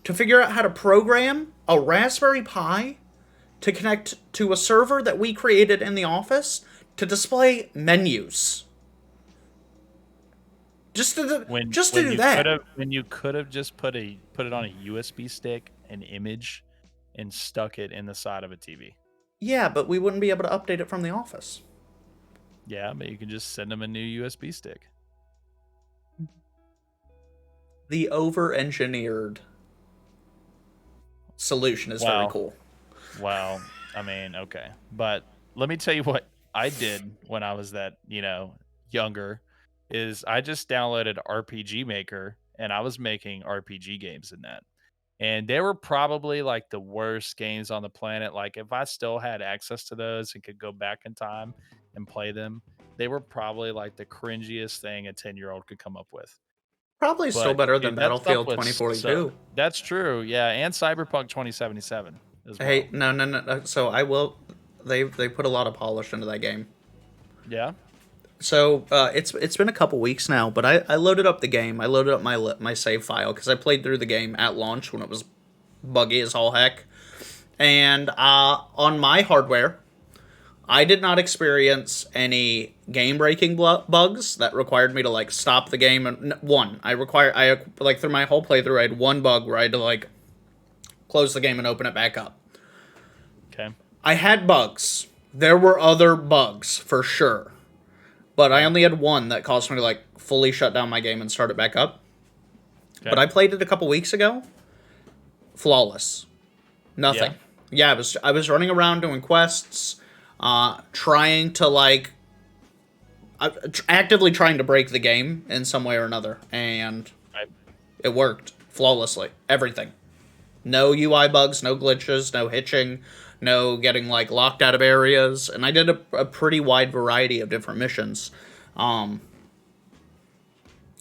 to figure out how to program a Raspberry Pi to connect to a server that we created in the office to display menus. Just to do that. When you could have just put it on a USB stick, an image, and stuck it in the side of a TV. Yeah, but we wouldn't be able to update it from the office. Yeah, but you can just send them a new USB stick. The over-engineered solution is very cool. Well, I mean, okay. But let me tell you what I did when I was that, younger, is I just downloaded RPG Maker and I was making RPG games in that. And they were probably like the worst games on the planet. Like if I still had access to those and could go back in time and play them, they were probably like the cringiest thing a 10-year-old could come up with. Probably still But better than dude, that stuff Battlefield was 2042. that's true. Yeah, and Cyberpunk 2077 as well. Hey, no. So I will. They put a lot of polish into that game. Yeah. So it's been a couple weeks now, but I loaded up the game. I loaded up my save file because I played through the game at launch when it was buggy as all heck. And on my hardware, I did not experience any game breaking bugs that required me to like stop the game. And I like through my whole playthrough, I had one bug where I had to like close the game and open it back up. Okay. I had bugs. There were other bugs for sure. But I only had one that caused me to like fully shut down my game and start it back up. Okay. But I played it a couple weeks ago. Flawless. Nothing. Yeah, I was running around doing quests, trying to like actively trying to break the game in some way or another, and it worked flawlessly. Everything. No UI bugs, no glitches, no hitching, no getting like locked out of areas, and I did a pretty wide variety of different missions.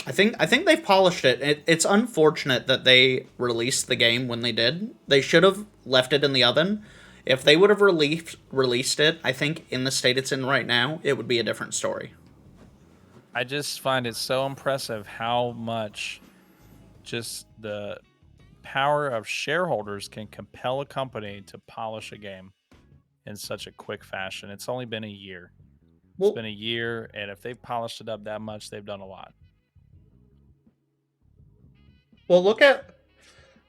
I think they've polished it. It's unfortunate that they released the game when they did. They should have left it in the oven. If they would have released it, I think in the state it's in right now, it would be a different story. I just find it so impressive how much just the power of shareholders can compel a company to polish a game in such a quick fashion. It's only been a year. It's Well, been a year, and if they've polished it up that much, they've done a lot. well, look at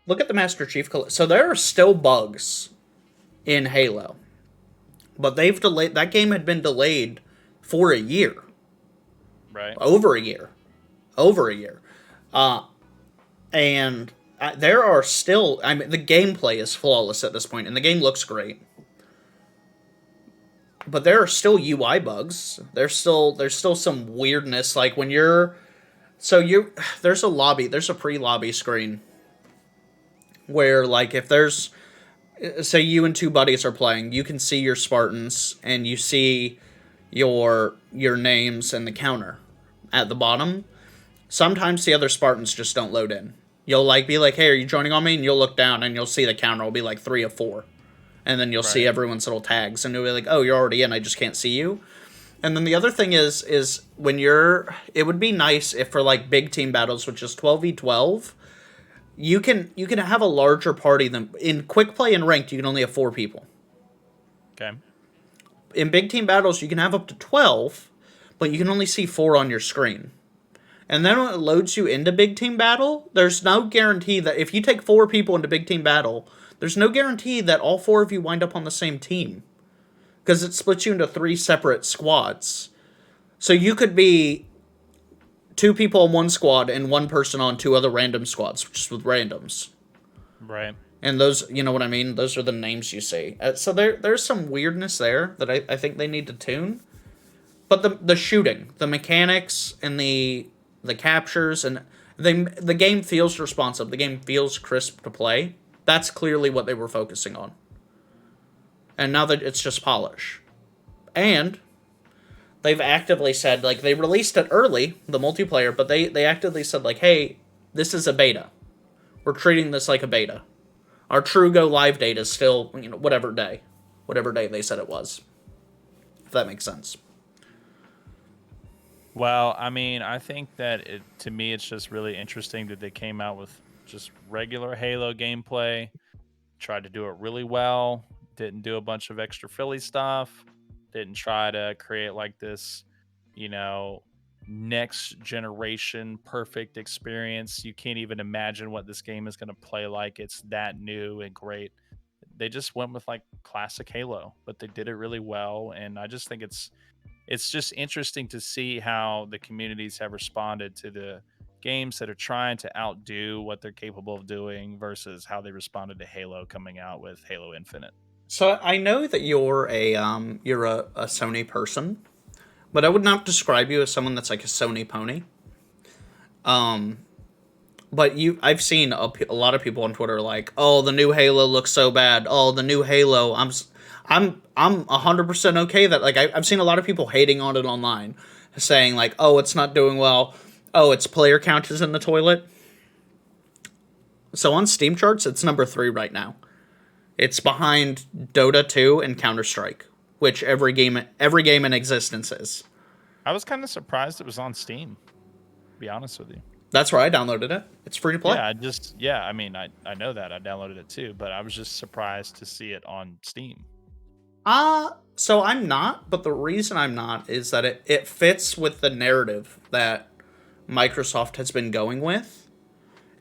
the Master Chief Collection. So there are still bugs in Halo, but they've delayed. That game had been delayed for a year, Right. over a year, over a year, and there are still. I mean, the gameplay is flawless at this point, and the game looks great. But there are still UI bugs. There's still some weirdness, like when you're there's a pre-lobby screen where, like, if there's, say you and two buddies are playing, you can see your Spartans and you see your names and the counter at the bottom. Sometimes the other Spartans just don't load in. You'll like be like, "Hey, are you joining on me?" And you'll look down and you'll see the counter will be like 3 of 4. And then you'll see Right. everyone's little tags and you'll be like, "Oh, you're already in. I just can't see you." And then the other thing is when it would be nice if for like big team battles, which is 12v12, you can have a larger party than in quick play and ranked. You can only have 4 people. Okay. In big team battles, you can have up to 12, but you can only see 4 on your screen. And then when it loads you into big team battle, there's no guarantee that if you take 4 people into big team battle, there's no guarantee that all 4 of you wind up on the same team. Because it splits you into 3 separate squads. So you could be 2 people on one squad and 1 person on 2 other random squads, just with randoms. Right. And those, you know what I mean? Those are the names you see. So there's some weirdness there that I think they need to tune. But the shooting, the mechanics, and the captures, and the game feels responsive. The game feels crisp to play. That's clearly what they were focusing on. And now that it's just polish. And they've actively said, like, they released it early, the multiplayer, but they actively said, like, hey, this is a beta. We're treating this like a beta. Our true go live date is still, whatever day they said it was. If that makes sense. Well, I mean, I think that to me, it's just really interesting that they came out with just regular Halo gameplay, tried to do it really well, didn't do a bunch of extra Philly stuff, didn't try to create like this, you know, next generation perfect experience. You can't even imagine what this game is going to play like. It's that new and great. They just went with like classic Halo, but they did it really well, and I just think it's just interesting to see how the communities have responded to the games that are trying to outdo what they're capable of doing versus how they responded to Halo coming out with Halo Infinite. So I know that you're a Sony person, but I would not describe you as someone that's like a Sony pony. But I've seen a lot of people on Twitter like, "Oh, the new Halo looks so bad. Oh, the new Halo." I'm 100% okay that, like, I've seen a lot of people hating on it online, saying like, "Oh, it's not doing well. Oh, its player count is in the toilet." So on Steam charts, it's number 3 right now. It's behind Dota 2 and Counter-Strike, which every game in existence is. I was kind of surprised it was on Steam, to be honest with you. That's where I downloaded it. It's free to play. Yeah, I mean, I know that. I downloaded it too, but I was just surprised to see it on Steam. So I'm not, but the reason I'm not is that it fits with the narrative that Microsoft has been going with,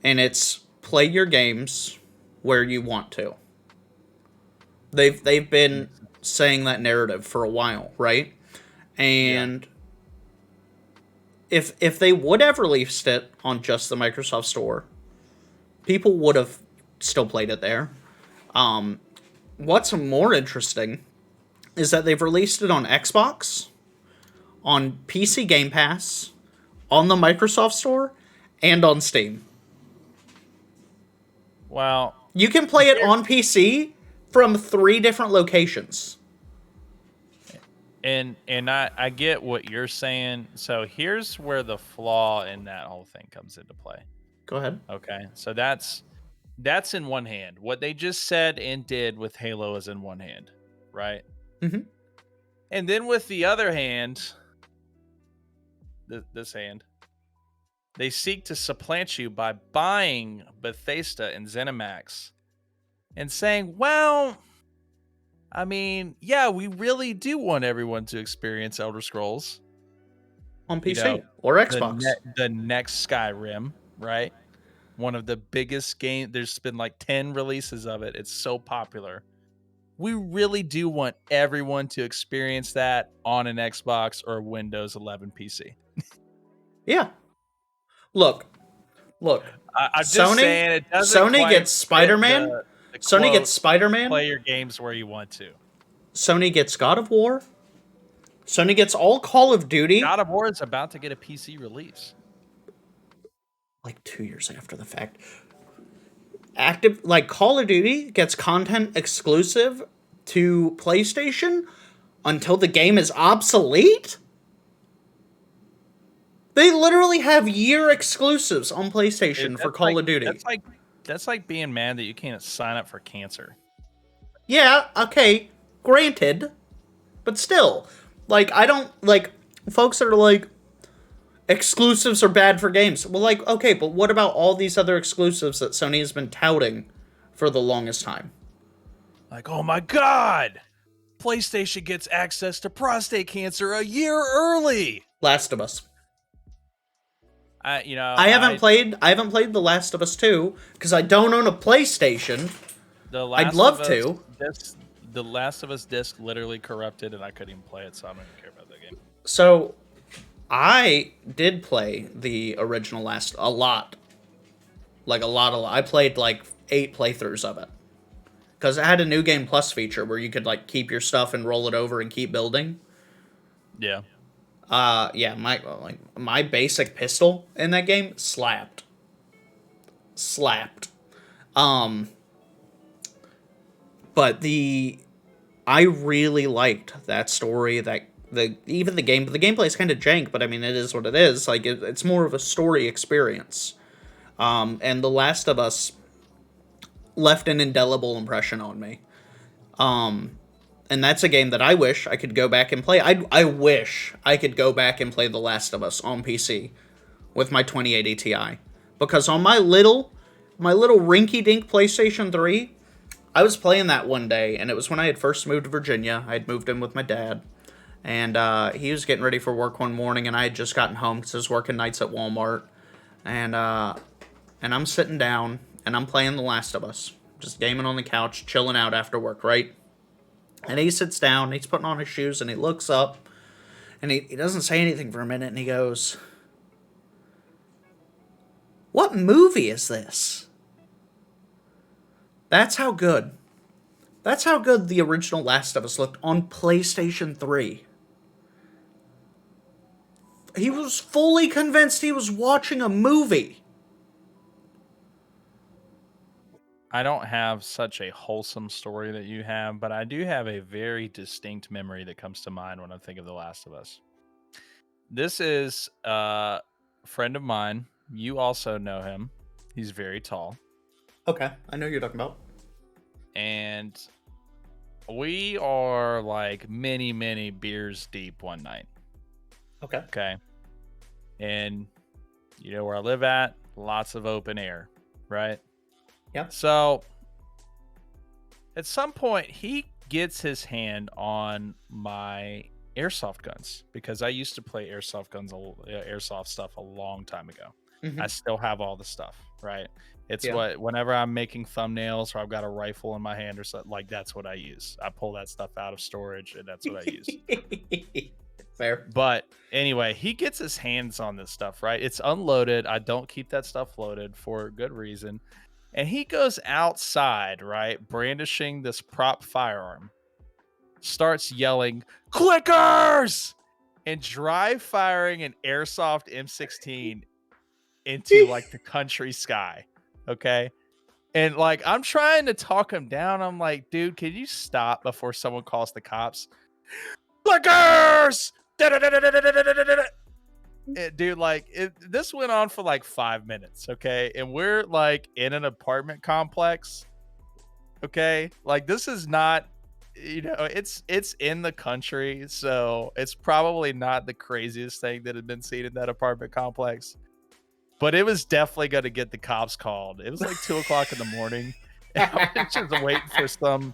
and it's play your games where you want to. They've been saying that narrative for a while, right? And if they would have released it on just the Microsoft Store, people would have still played it there. What's more interesting is that they've released it on Xbox, on PC Game Pass, on the Microsoft Store, and on Steam. Well, you can play it on PC from 3 different locations. And I get what you're saying. So here's where the flaw in that whole thing comes into play. Go ahead. Okay. So that's in one hand. What they just said and did with Halo is in one hand, right? Mm-hmm. And then with the other hand, this hand, They seek to supplant you by buying Bethesda and ZeniMax and saying, well, I mean, yeah, we really do want everyone to experience Elder Scrolls. On You know, PC or Xbox. the next Skyrim, right? One of the biggest game. There's been like 10 releases of it. It's so popular. We really do want everyone to experience that on an Xbox or Windows 11 PC. Yeah. Look. I'm just Sony saying it doesn't Sony quite gets fit Spider-Man. the Sony quote, gets Spider-Man. play your games where you want to. Sony gets God of War. Sony gets all Call of Duty. God of War is about to get a PC release. Like 2 years after the fact. Call of Duty gets content exclusive to PlayStation until the game is obsolete? They literally have year exclusives on PlayStation for Call of Duty. That's like being mad that you can't sign up for cancer. Yeah, okay, granted. But still, I don't, folks that are like, exclusives are bad for games. Well, okay, but what about all these other exclusives that Sony has been touting for the longest time? Like, oh my god! PlayStation gets access to prostate cancer a year early! Last of Us. I haven't played The Last of Us 2 because I don't own a PlayStation. I'd love to. The Last of Us disc literally corrupted and I couldn't even play it, so I don't even care about that game. So, I did play the original a lot. A lot. I played 8 playthroughs of it. Because it had a New Game Plus feature where you could keep your stuff and roll it over and keep building. Yeah. Yeah, my basic pistol in that game slapped. But I really liked that story. Even the gameplay is kind of jank, but I mean it is what it is. It's more of a story experience. And The Last of Us left an indelible impression on me. And that's a game that I wish I could go back and play. I wish I could go back and play The Last of Us on PC with my 2080 Ti. Because on my little rinky-dink PlayStation 3, I was playing that one day, and it was when I had first moved to Virginia. I had moved in with my dad, and he was getting ready for work one morning, and I had just gotten home because I was working nights at Walmart. And I'm sitting down, and I'm playing The Last of Us. Just gaming on the couch, chilling out after work, right? And he sits down, he's putting on his shoes, and he looks up, and he doesn't say anything for a minute, and he goes, "What movie is this?" That's how good the original Last of Us looked on PlayStation 3. He was fully convinced he was watching a movie. I don't have such a wholesome story that you have, but I do have a very distinct memory that comes to mind when I think of The Last of Us. This is a friend of mine. You also know him. He's very tall. Okay, I know who you're talking about. And we are many, many beers deep one night. Okay. And you know where I live at? Lots of open air, right? Yeah. So at some point he gets his hand on my airsoft guns because I used to play airsoft stuff a long time ago. Mm-hmm. I still have all the stuff, right? It's whenever I'm making thumbnails or I've got a rifle in my hand or something, that's what I use. I pull that stuff out of storage and that's what I use. Fair. But anyway, he gets his hands on this stuff, right? It's unloaded. I don't keep that stuff loaded for good reason. And he goes outside, right, brandishing this prop firearm, starts yelling, "Clickers!" and dry firing an airsoft M16 into the country sky. Okay. And I'm trying to talk him down. I'm like, dude, can you stop before someone calls the cops? Clickers! Dude, this went on for 5 minutes, okay? And we're in an apartment complex, okay? This is not, it's in the country, so it's probably not the craziest thing that had been seen in that apartment complex. But it was definitely going to get the cops called. It was like 2:00 in the morning. And I was just waiting for some,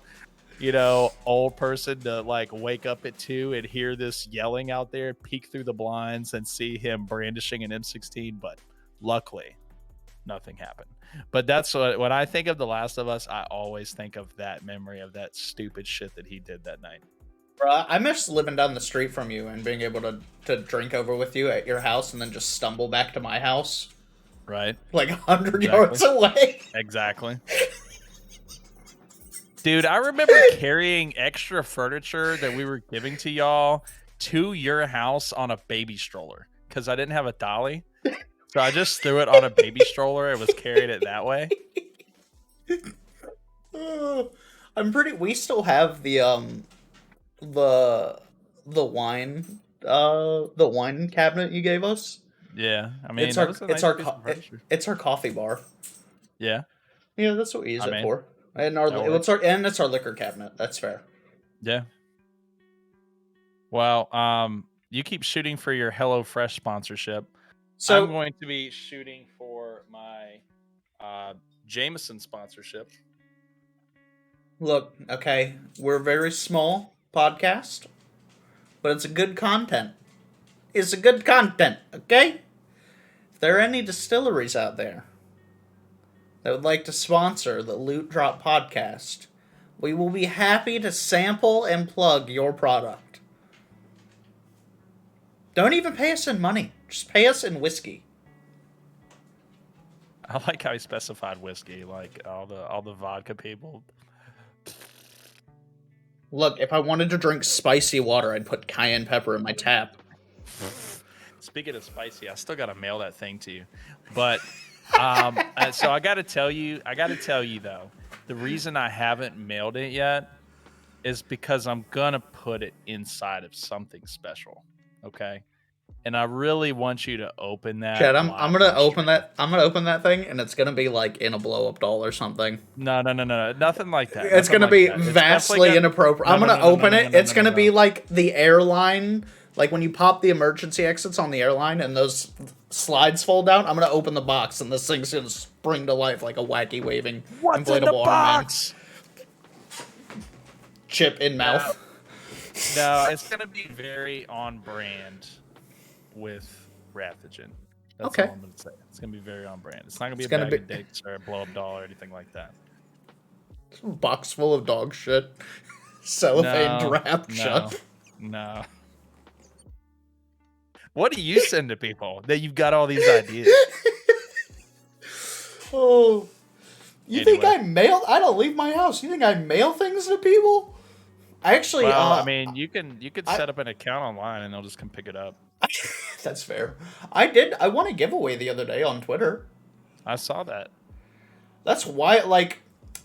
old person to like wake up at 2 and hear this yelling out there, peek through the blinds and see him brandishing an M16. But luckily, nothing happened. But that's when I think of The Last of Us, I always think of that memory of that stupid shit that he did that night. Bruh, I miss living down the street from you and being able to drink over with you at your house and then just stumble back to my house. Right. Like 100 yards away. Exactly. Dude, I remember carrying extra furniture that we were giving to y'all to your house on a baby stroller because I didn't have a dolly. So I just threw it on a baby stroller and was carrying it that way. We still have the wine cabinet you gave us. Yeah, I mean, it's our coffee bar. Yeah, that's what we use it for. And it's our liquor cabinet. That's fair. Yeah. Well, you keep shooting for your HelloFresh sponsorship. So I'm going to be shooting for my Jameson sponsorship. Look, okay, we're a very small podcast, but it's a good content. It's a good content, okay? If there are any distilleries out there that would like to sponsor the Loot Drop podcast, we will be happy to sample and plug your product. Don't even pay us in money. Just pay us in whiskey. I like how he specified whiskey, like all the vodka people. Look, if I wanted to drink spicy water, I'd put cayenne pepper in my tap. Speaking of spicy, I still gotta mail that thing to you. But so I gotta tell you though, the reason I haven't mailed it yet is because I'm gonna put it inside of something special. Okay. And I really want you to open that. Chad, I'm gonna open that. I'm gonna open that thing, and it's gonna be like in a blow-up doll or something. No, nothing like that. It's gonna be vastly inappropriate. I'm gonna open it. It's gonna be like the airline, like when you pop the emergency exits on the airline, and those slides fold down. I'm gonna open the box, and this thing's gonna spring to life like a wacky waving inflatable box. Chip in mouth. No, it's gonna be very on brand with Rathagen. That's all I'm gonna say. It's gonna be very on brand. It's not gonna be a bag of dicks or a blow up doll or anything like that. Box full of dog shit. Cellophane wrapped shut. No. What do you send to people that you've got all these ideas? Oh, think I mail? I don't leave my house. You think I mail things to people? I actually. I mean, you could set up an account online and they'll just come pick it up. That's fair. I won a giveaway the other day on Twitter. I saw that. That's why,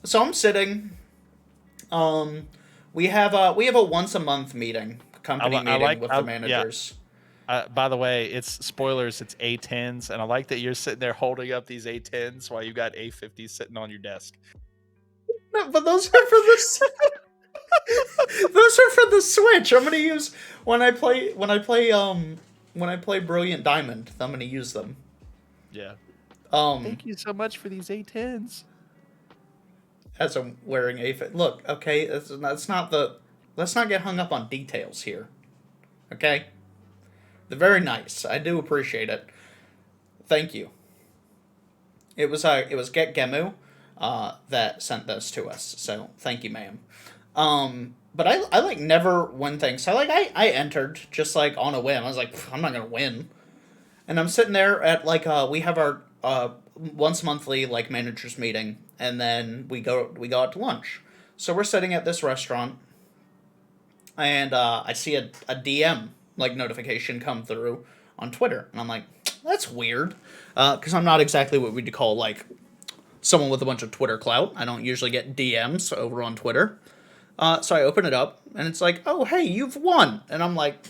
so I'm sitting. We have a once a month meeting, company meeting with the managers. Yeah. By the way, it's spoilers. It's A10s, and I like that you're sitting there holding up these A10s while you've got A50s sitting on your desk. No, but those are for the. Those are for the Switch. I'm gonna use when I play Brilliant Diamond. I'm gonna use them. Yeah. Thank you so much for these A10s. As I'm wearing look, okay, let's not get hung up on details here. Okay? They're very nice. I do appreciate it. Thank you. It was Get Gemu that sent this to us. So thank you, ma'am. But I never win things. So I entered just on a whim. I was like, I'm not gonna win. And I'm sitting there at we have our once monthly managers meeting, and then we go out to lunch. So we're sitting at this restaurant, and I see a DM notification come through on Twitter, and I'm like, that's weird, because I'm not exactly what we'd call someone with a bunch of Twitter clout. I don't usually get DMs over on Twitter. So I open it up, and it's like, oh, hey, you've won. And I'm like,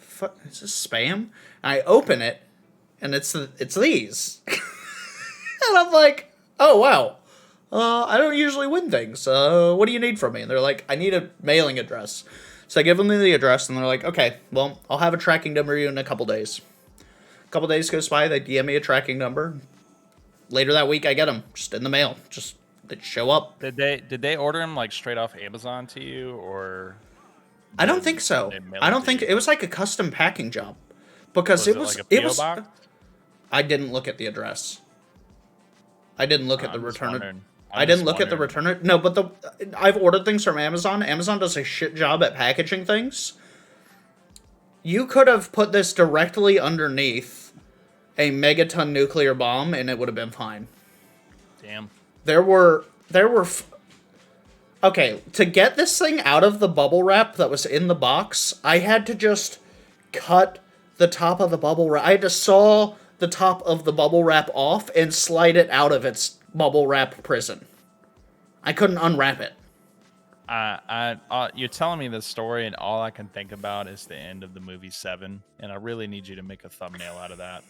fuck, is this spam? And I open it, and it's these. And I'm like, oh, wow. I don't usually win things. What do you need from me? And they're like, I need a mailing address. So I give them the address, and they're like, okay, well, I'll have a tracking number you in a couple days. couple days goes by, they DM me a tracking number. Later that week, I get them just in the mail. Just they show up. Did they order them like straight off Amazon to you, or I don't think so. they mail I it don't to think you? it was like a custom packing job because Was it was like a it PO was. box? I didn't look at the address. I didn't look at the I'm just return. wondering. I didn't look at the return. No, but I've ordered things from Amazon. Amazon does a shit job at packaging things. You could have put this directly underneath a megaton nuclear bomb, and it would have been fine. Damn. There were. Okay, to get this thing out of the bubble wrap that was in the box, I had to just cut the top of the bubble wrap. I had to saw the top of the bubble wrap off and slide it out of its bubble wrap prison. I couldn't unwrap it. You're telling me this story, and all I can think about is the end of the movie Seven, and I really need you to make a thumbnail out of that.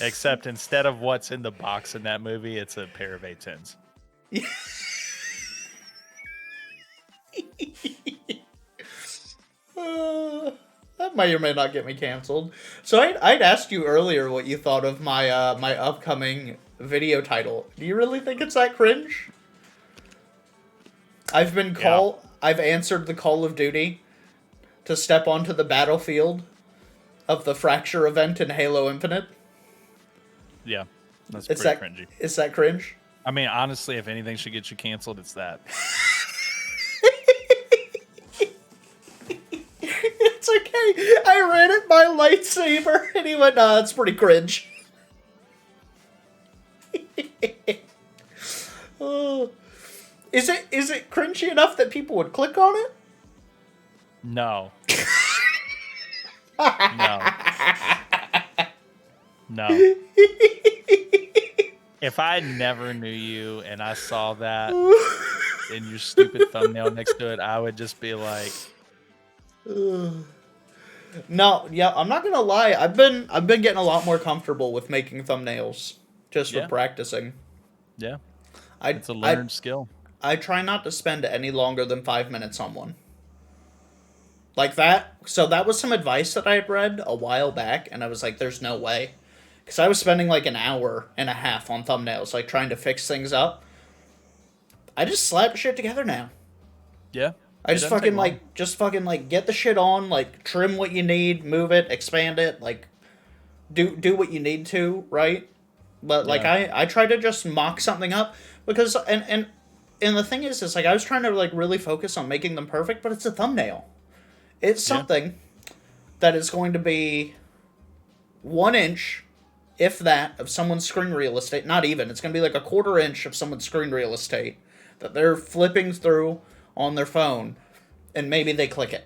Except instead of what's in the box in that movie, it's a pair of A10s. That may or may not get me canceled. So I'd asked you earlier what you thought of my my upcoming video title. Do you really think it's that cringe? I've answered the call of duty to step onto the battlefield of the Fracture event in Halo Infinite. Yeah, that's pretty cringy. Is that cringe? I mean, honestly, if anything should get you canceled, it's that. It's okay. I ran it by lightsaber, and he went, "Nah, that's pretty cringe." Oh. Is it cringy enough that people would click on it? No. No. No. If I never knew you and I saw that in your stupid thumbnail next to it, I would just be like, no, yeah, I'm not gonna lie. I've been getting a lot more comfortable with making thumbnails just for practicing. Yeah, it's a learned skill. I try not to spend any longer than 5 minutes on one. Like that. So that was some advice that I had read a while back, and I was like, "There's no way," because I was spending like an hour and a half on thumbnails, like trying to fix things up. I just slap shit together now. Yeah. I just fucking get the shit on, like trim what you need, move it, expand it, like do what you need to, right? But like I try to just mock something up because and the thing is like I was trying to like really focus on making them perfect, but it's a thumbnail. It's something that is going to be 1 inch, if that, of someone's screen real estate. Not even. It's going to be like a 1/4 inch of someone's screen real estate that they're flipping through on their phone, and maybe they click it.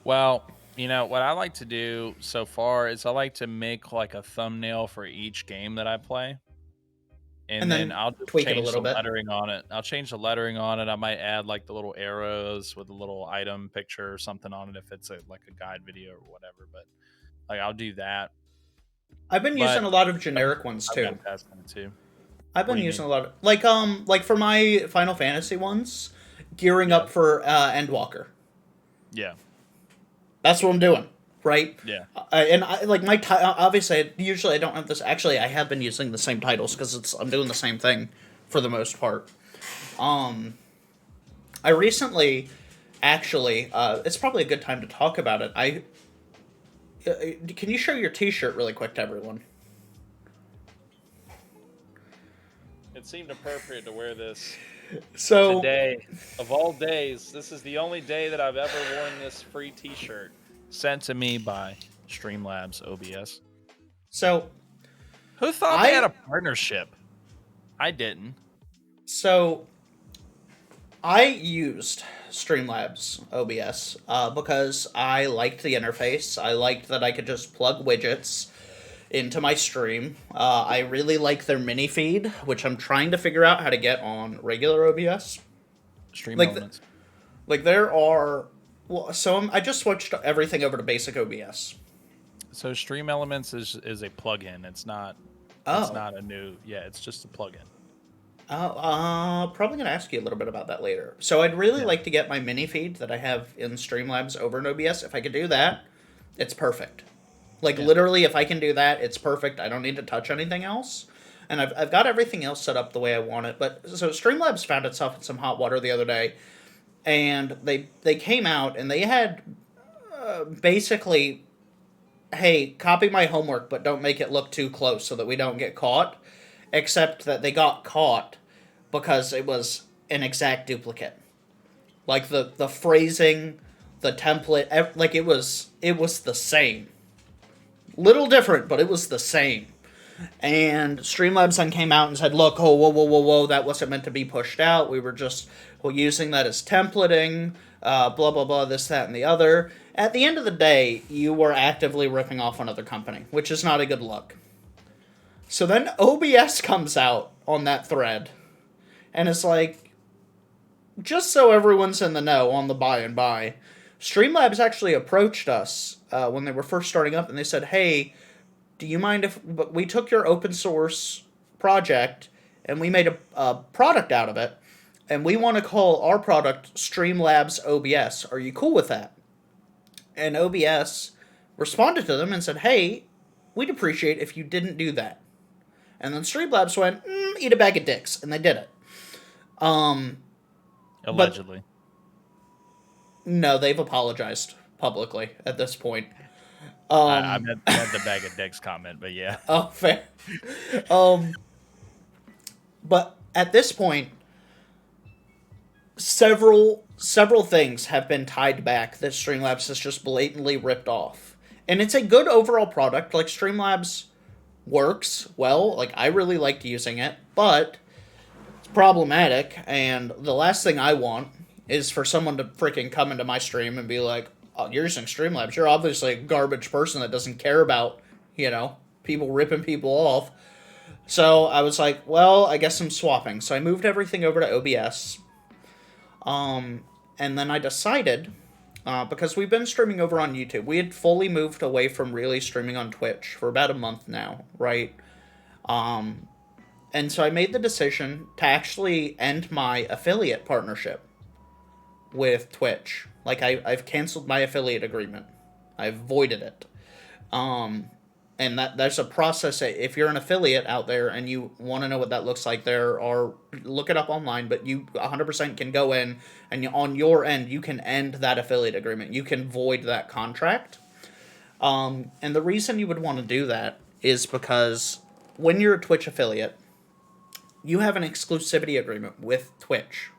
Well, you know, what I like to do so far is I like to make like a thumbnail for each game that I play. And then I'll just tweak it a change little the bit. lettering on it. I'll change the lettering on it. I might add like the little arrows with a little item picture or something on it if it's like a guide video or whatever. But like I'll do that. I've been using a lot of generic ones too. I've been using a lot of like for my Final Fantasy ones, gearing up for Endwalker. Yeah. That's what I'm doing, right? Yeah. And I like my obviously usually I don't have this. Actually, I have been using the same titles because I'm doing the same thing for the most part. I recently, actually, it's probably a good time to talk about it. Can you show your T-shirt really quick to everyone? It seemed appropriate to wear this So today. Of all days, this is the only day that I've ever worn this free T-shirt sent to me by Streamlabs OBS. So, who thought they had a partnership? I didn't. So, I used Streamlabs OBS because I liked the interface. I liked that I could just plug widgets into my stream. I really like their mini feed, which I'm trying to figure out how to get on regular OBS. Stream Elements. There are... Well, so I just switched everything over to basic OBS. So Stream Elements is a plugin. It's not... It's not a new... Yeah, it's just a plugin. Probably gonna ask you a little bit about that later. So I'd really Yeah. like to get my mini feed that I have in Streamlabs over in OBS. If I could do that, it's perfect. Like Yeah. literally, if I can do that, it's perfect. I don't need to touch anything else, and I've got everything else set up the way I want it. But so Streamlabs found itself in some hot water the other day, and they came out and they had basically, hey, copy my homework, but don't make it look too close so that we don't get caught. Except that they got caught because it was an exact duplicate. Like the phrasing, the template, like it was the same. Little different, but it was the same. And Streamlabs then came out and said, "Look, oh, whoa, whoa, whoa, whoa, that wasn't meant to be pushed out. We were just using that as templating, blah, blah, blah, this, that, and the other." At the end of the day, you were actively ripping off another company, which is not a good look. So then OBS comes out on that thread, and it's like, just so everyone's in the know on the buy and buy, Streamlabs actually approached us when they were first starting up, and they said, "Hey, do you mind if we took your open source project and we made a product out of it, and we want to call our product Streamlabs OBS. Are you cool with that?" And OBS responded to them and said, "Hey, we'd appreciate if you didn't do that." And then Streamlabs went, "Eat a bag of dicks," and they did it. Allegedly. No, they've apologized publicly at this point. I meant the bag of dicks comment, but yeah. Oh, fair. But at this point, several things have been tied back that Streamlabs has just blatantly ripped off. And it's a good overall product. Like, Streamlabs works well. Like, I really liked using it, but it's problematic, and the last thing I want is for someone to freaking come into my stream and be like, "Oh, you're using Streamlabs. You're obviously a garbage person that doesn't care about, people ripping people off." So I was like, well, I guess I'm swapping. So I moved everything over to OBS. And then I decided, because we've been streaming over on YouTube, we had fully moved away from really streaming on Twitch for about a month now, right? And so I made the decision to actually end my affiliate partnership with Twitch. Like, I've canceled my affiliate agreement. I've voided it. And there's a process. If you're an affiliate out there and you want to know what that looks like, look it up online, but you 100% can go in and on your end, you can end that affiliate agreement. You can void that contract. And the reason you would want to do that is because when you're a Twitch affiliate, you have an exclusivity agreement with Twitch.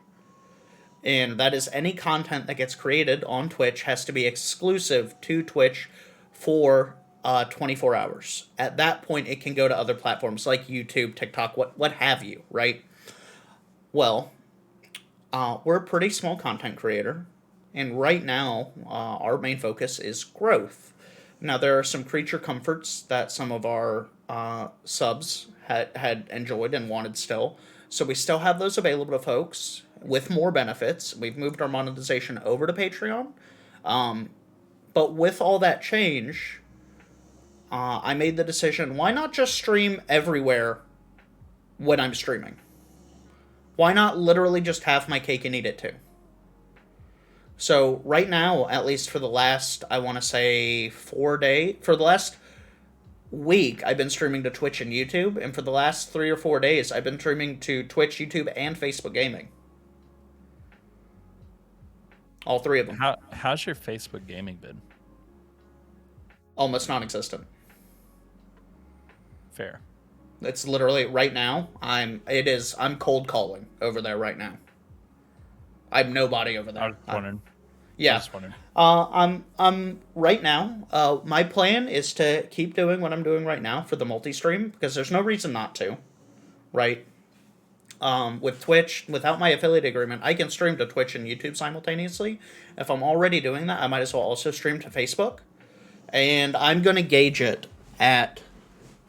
And that is any content that gets created on Twitch has to be exclusive to Twitch for 24 hours. At that point, it can go to other platforms like YouTube, TikTok, what have you, right? Well, we're a pretty small content creator, and right now, our main focus is growth. Now, there are some creature comforts that some of our subs had enjoyed and wanted still, so we still have those available to folks with more benefits. We've moved our monetization over to Patreon, but with all that change, I made the decision, why not just stream everywhere when I'm streaming? Why not literally just have my cake and eat it too? So right now, at least for the last, I want to say 4 days, for the last week, I've been streaming to Twitch and YouTube, and for the last 3 or 4 days, I've been streaming to Twitch, YouTube, and Facebook Gaming. All three of them. How's your Facebook gaming been? Almost non-existent. Fair. It's literally right now. I'm cold calling over there right now. I'm nobody over there. I was wondering. Yeah. I'm right now. My plan is to keep doing what I'm doing right now for the multi-stream because there's no reason not to, right? With Twitch, without my affiliate agreement, I can stream to Twitch and YouTube simultaneously. If I'm already doing that, I might as well also stream to Facebook. And I'm going to gauge it at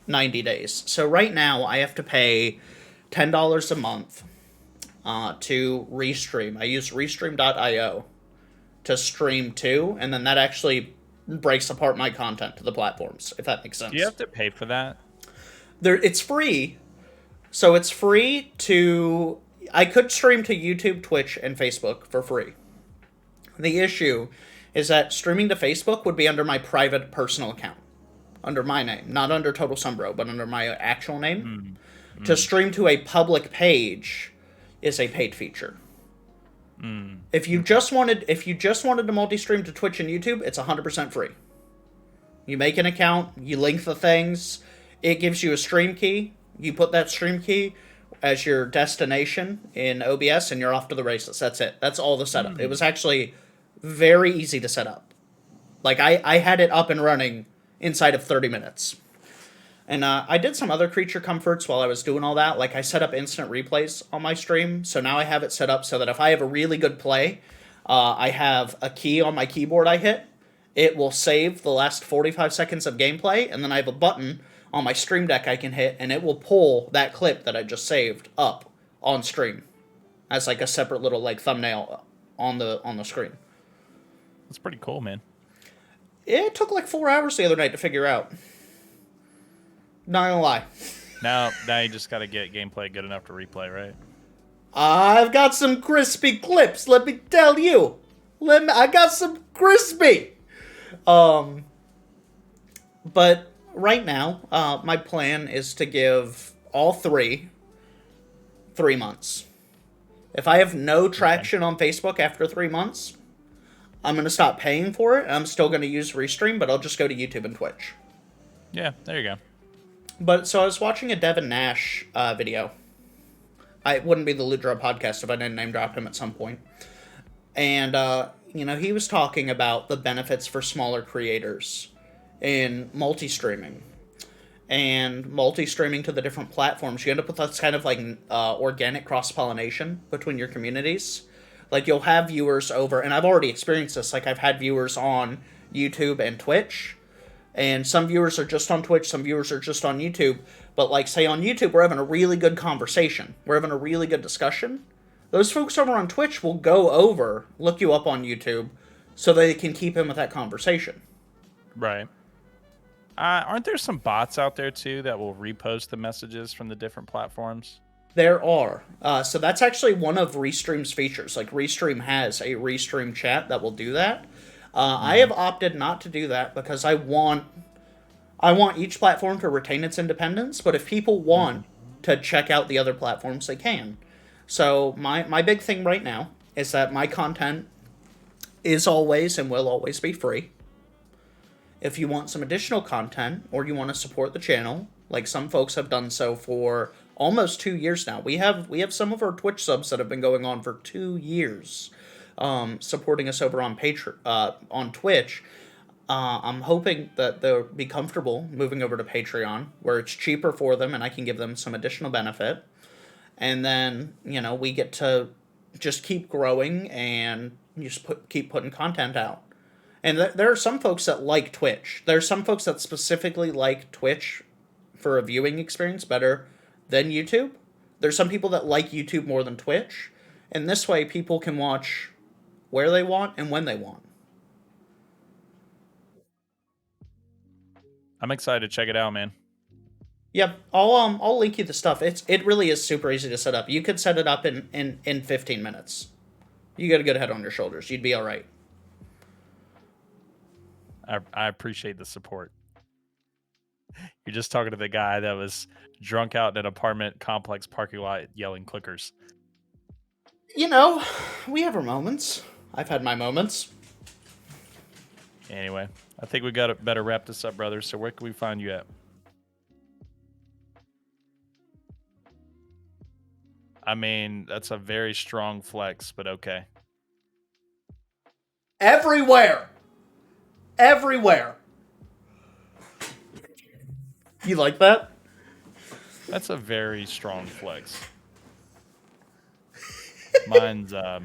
90 days. So right now, I have to pay $10 a month to Restream. I use Restream.io to stream to, and then that actually breaks apart my content to the platforms, if that makes sense. Do you have to pay for that? It's free, So it's free to. I could stream to YouTube, Twitch, and Facebook for free. The issue is that streaming to Facebook would be under my private personal account, under my name, not under Total Sunbro, but under my actual name. Mm. To Mm. stream to a public page is a paid feature. Mm. If you just wanted to multi-stream to Twitch and YouTube, it's 100% free. You make an account, you link the things, it gives you a stream key. You put that stream key as your destination in OBS, and you're off to the races. That's it. That's all the setup. It was actually very easy to set up. Like, I had it up and running inside of 30 minutes. And I did some other creature comforts while I was doing all that. Like, I set up instant replays on my stream, so now I have it set up so that if I have a really good play, I have a key on my keyboard I hit. It will save the last 45 seconds of gameplay, and then I have a button on my stream deck I can hit, and it will pull that clip that I just saved up on stream as like a separate little like thumbnail on the screen. That's pretty cool, man. It took like 4 hours the other night to figure out. Not gonna lie. Now you just got to get gameplay good enough to replay, right? I've got some crispy clips, let me tell you. I got some crispy. But right now, my plan is to give all 3 months. If I have no traction on Facebook after 3 months, I'm going to stop paying for it. I'm still going to use Restream, but I'll just go to YouTube and Twitch. Yeah, there you go. But so I was watching a Devin Nash video. It wouldn't be the Ludra podcast if I didn't name drop him at some point. And, he was talking about the benefits for smaller creators in multi-streaming. And multi-streaming to the different platforms, you end up with this kind of like organic cross-pollination between your communities. Like, you'll have viewers over, and I've already experienced this, like I've had viewers on YouTube and Twitch, and some viewers are just on Twitch, some viewers are just on YouTube, but like, say on YouTube, we're having a really good conversation, we're having a really good discussion. Those folks over on Twitch will go over, look you up on YouTube, so they can keep in with that conversation. Right. Aren't there some bots out there too that will repost the messages from the different platforms? There are. So that's actually one of Restream's features. Like, Restream has a Restream chat that will do that. I have opted not to do that because I want each platform to retain its independence, but if people want to check out the other platforms, they can. So my big thing right now is that my content is always and will always be free. If you want some additional content, or you want to support the channel, like some folks have done so for almost 2 years now. We have some of our Twitch subs that have been going on for 2 years, supporting us over on on Twitch. I'm hoping that they'll be comfortable moving over to Patreon, where it's cheaper for them and I can give them some additional benefit. And then, we get to just keep growing and just keep putting content out. And there are some folks that like Twitch. There are some folks that specifically like Twitch for a viewing experience better than YouTube. There's some people that like YouTube more than Twitch. And this way, people can watch where they want and when they want. I'm excited to check it out, man. Yep, I'll link you the stuff. It really is super easy to set up. You could set it up in 15 minutes. You got a good head on your shoulders. You'd be all right. I appreciate the support. You're just talking to the guy that was drunk out in an apartment complex parking lot yelling clickers. We have our moments. I've had my moments. Anyway, I think we got to better wrap this up, brother. So where can we find you at? I mean, that's a very strong flex, but okay. Everywhere. You like that? That's a very strong flex. Mine's right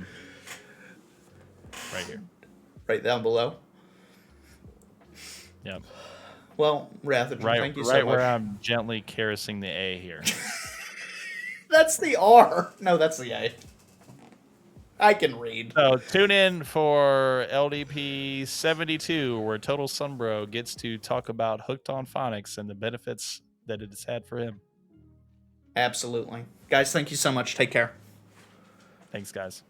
here. Right down below. Yep. Well, Rathagen, thank you so much. Right where I'm gently caressing the A here. That's the R. No, that's the A. I can read. So tune in for LDP 72, where Total Sunbro gets to talk about Hooked on Phonics and the benefits that it has had for him. Absolutely. Guys, thank you so much. Take care. Thanks, guys.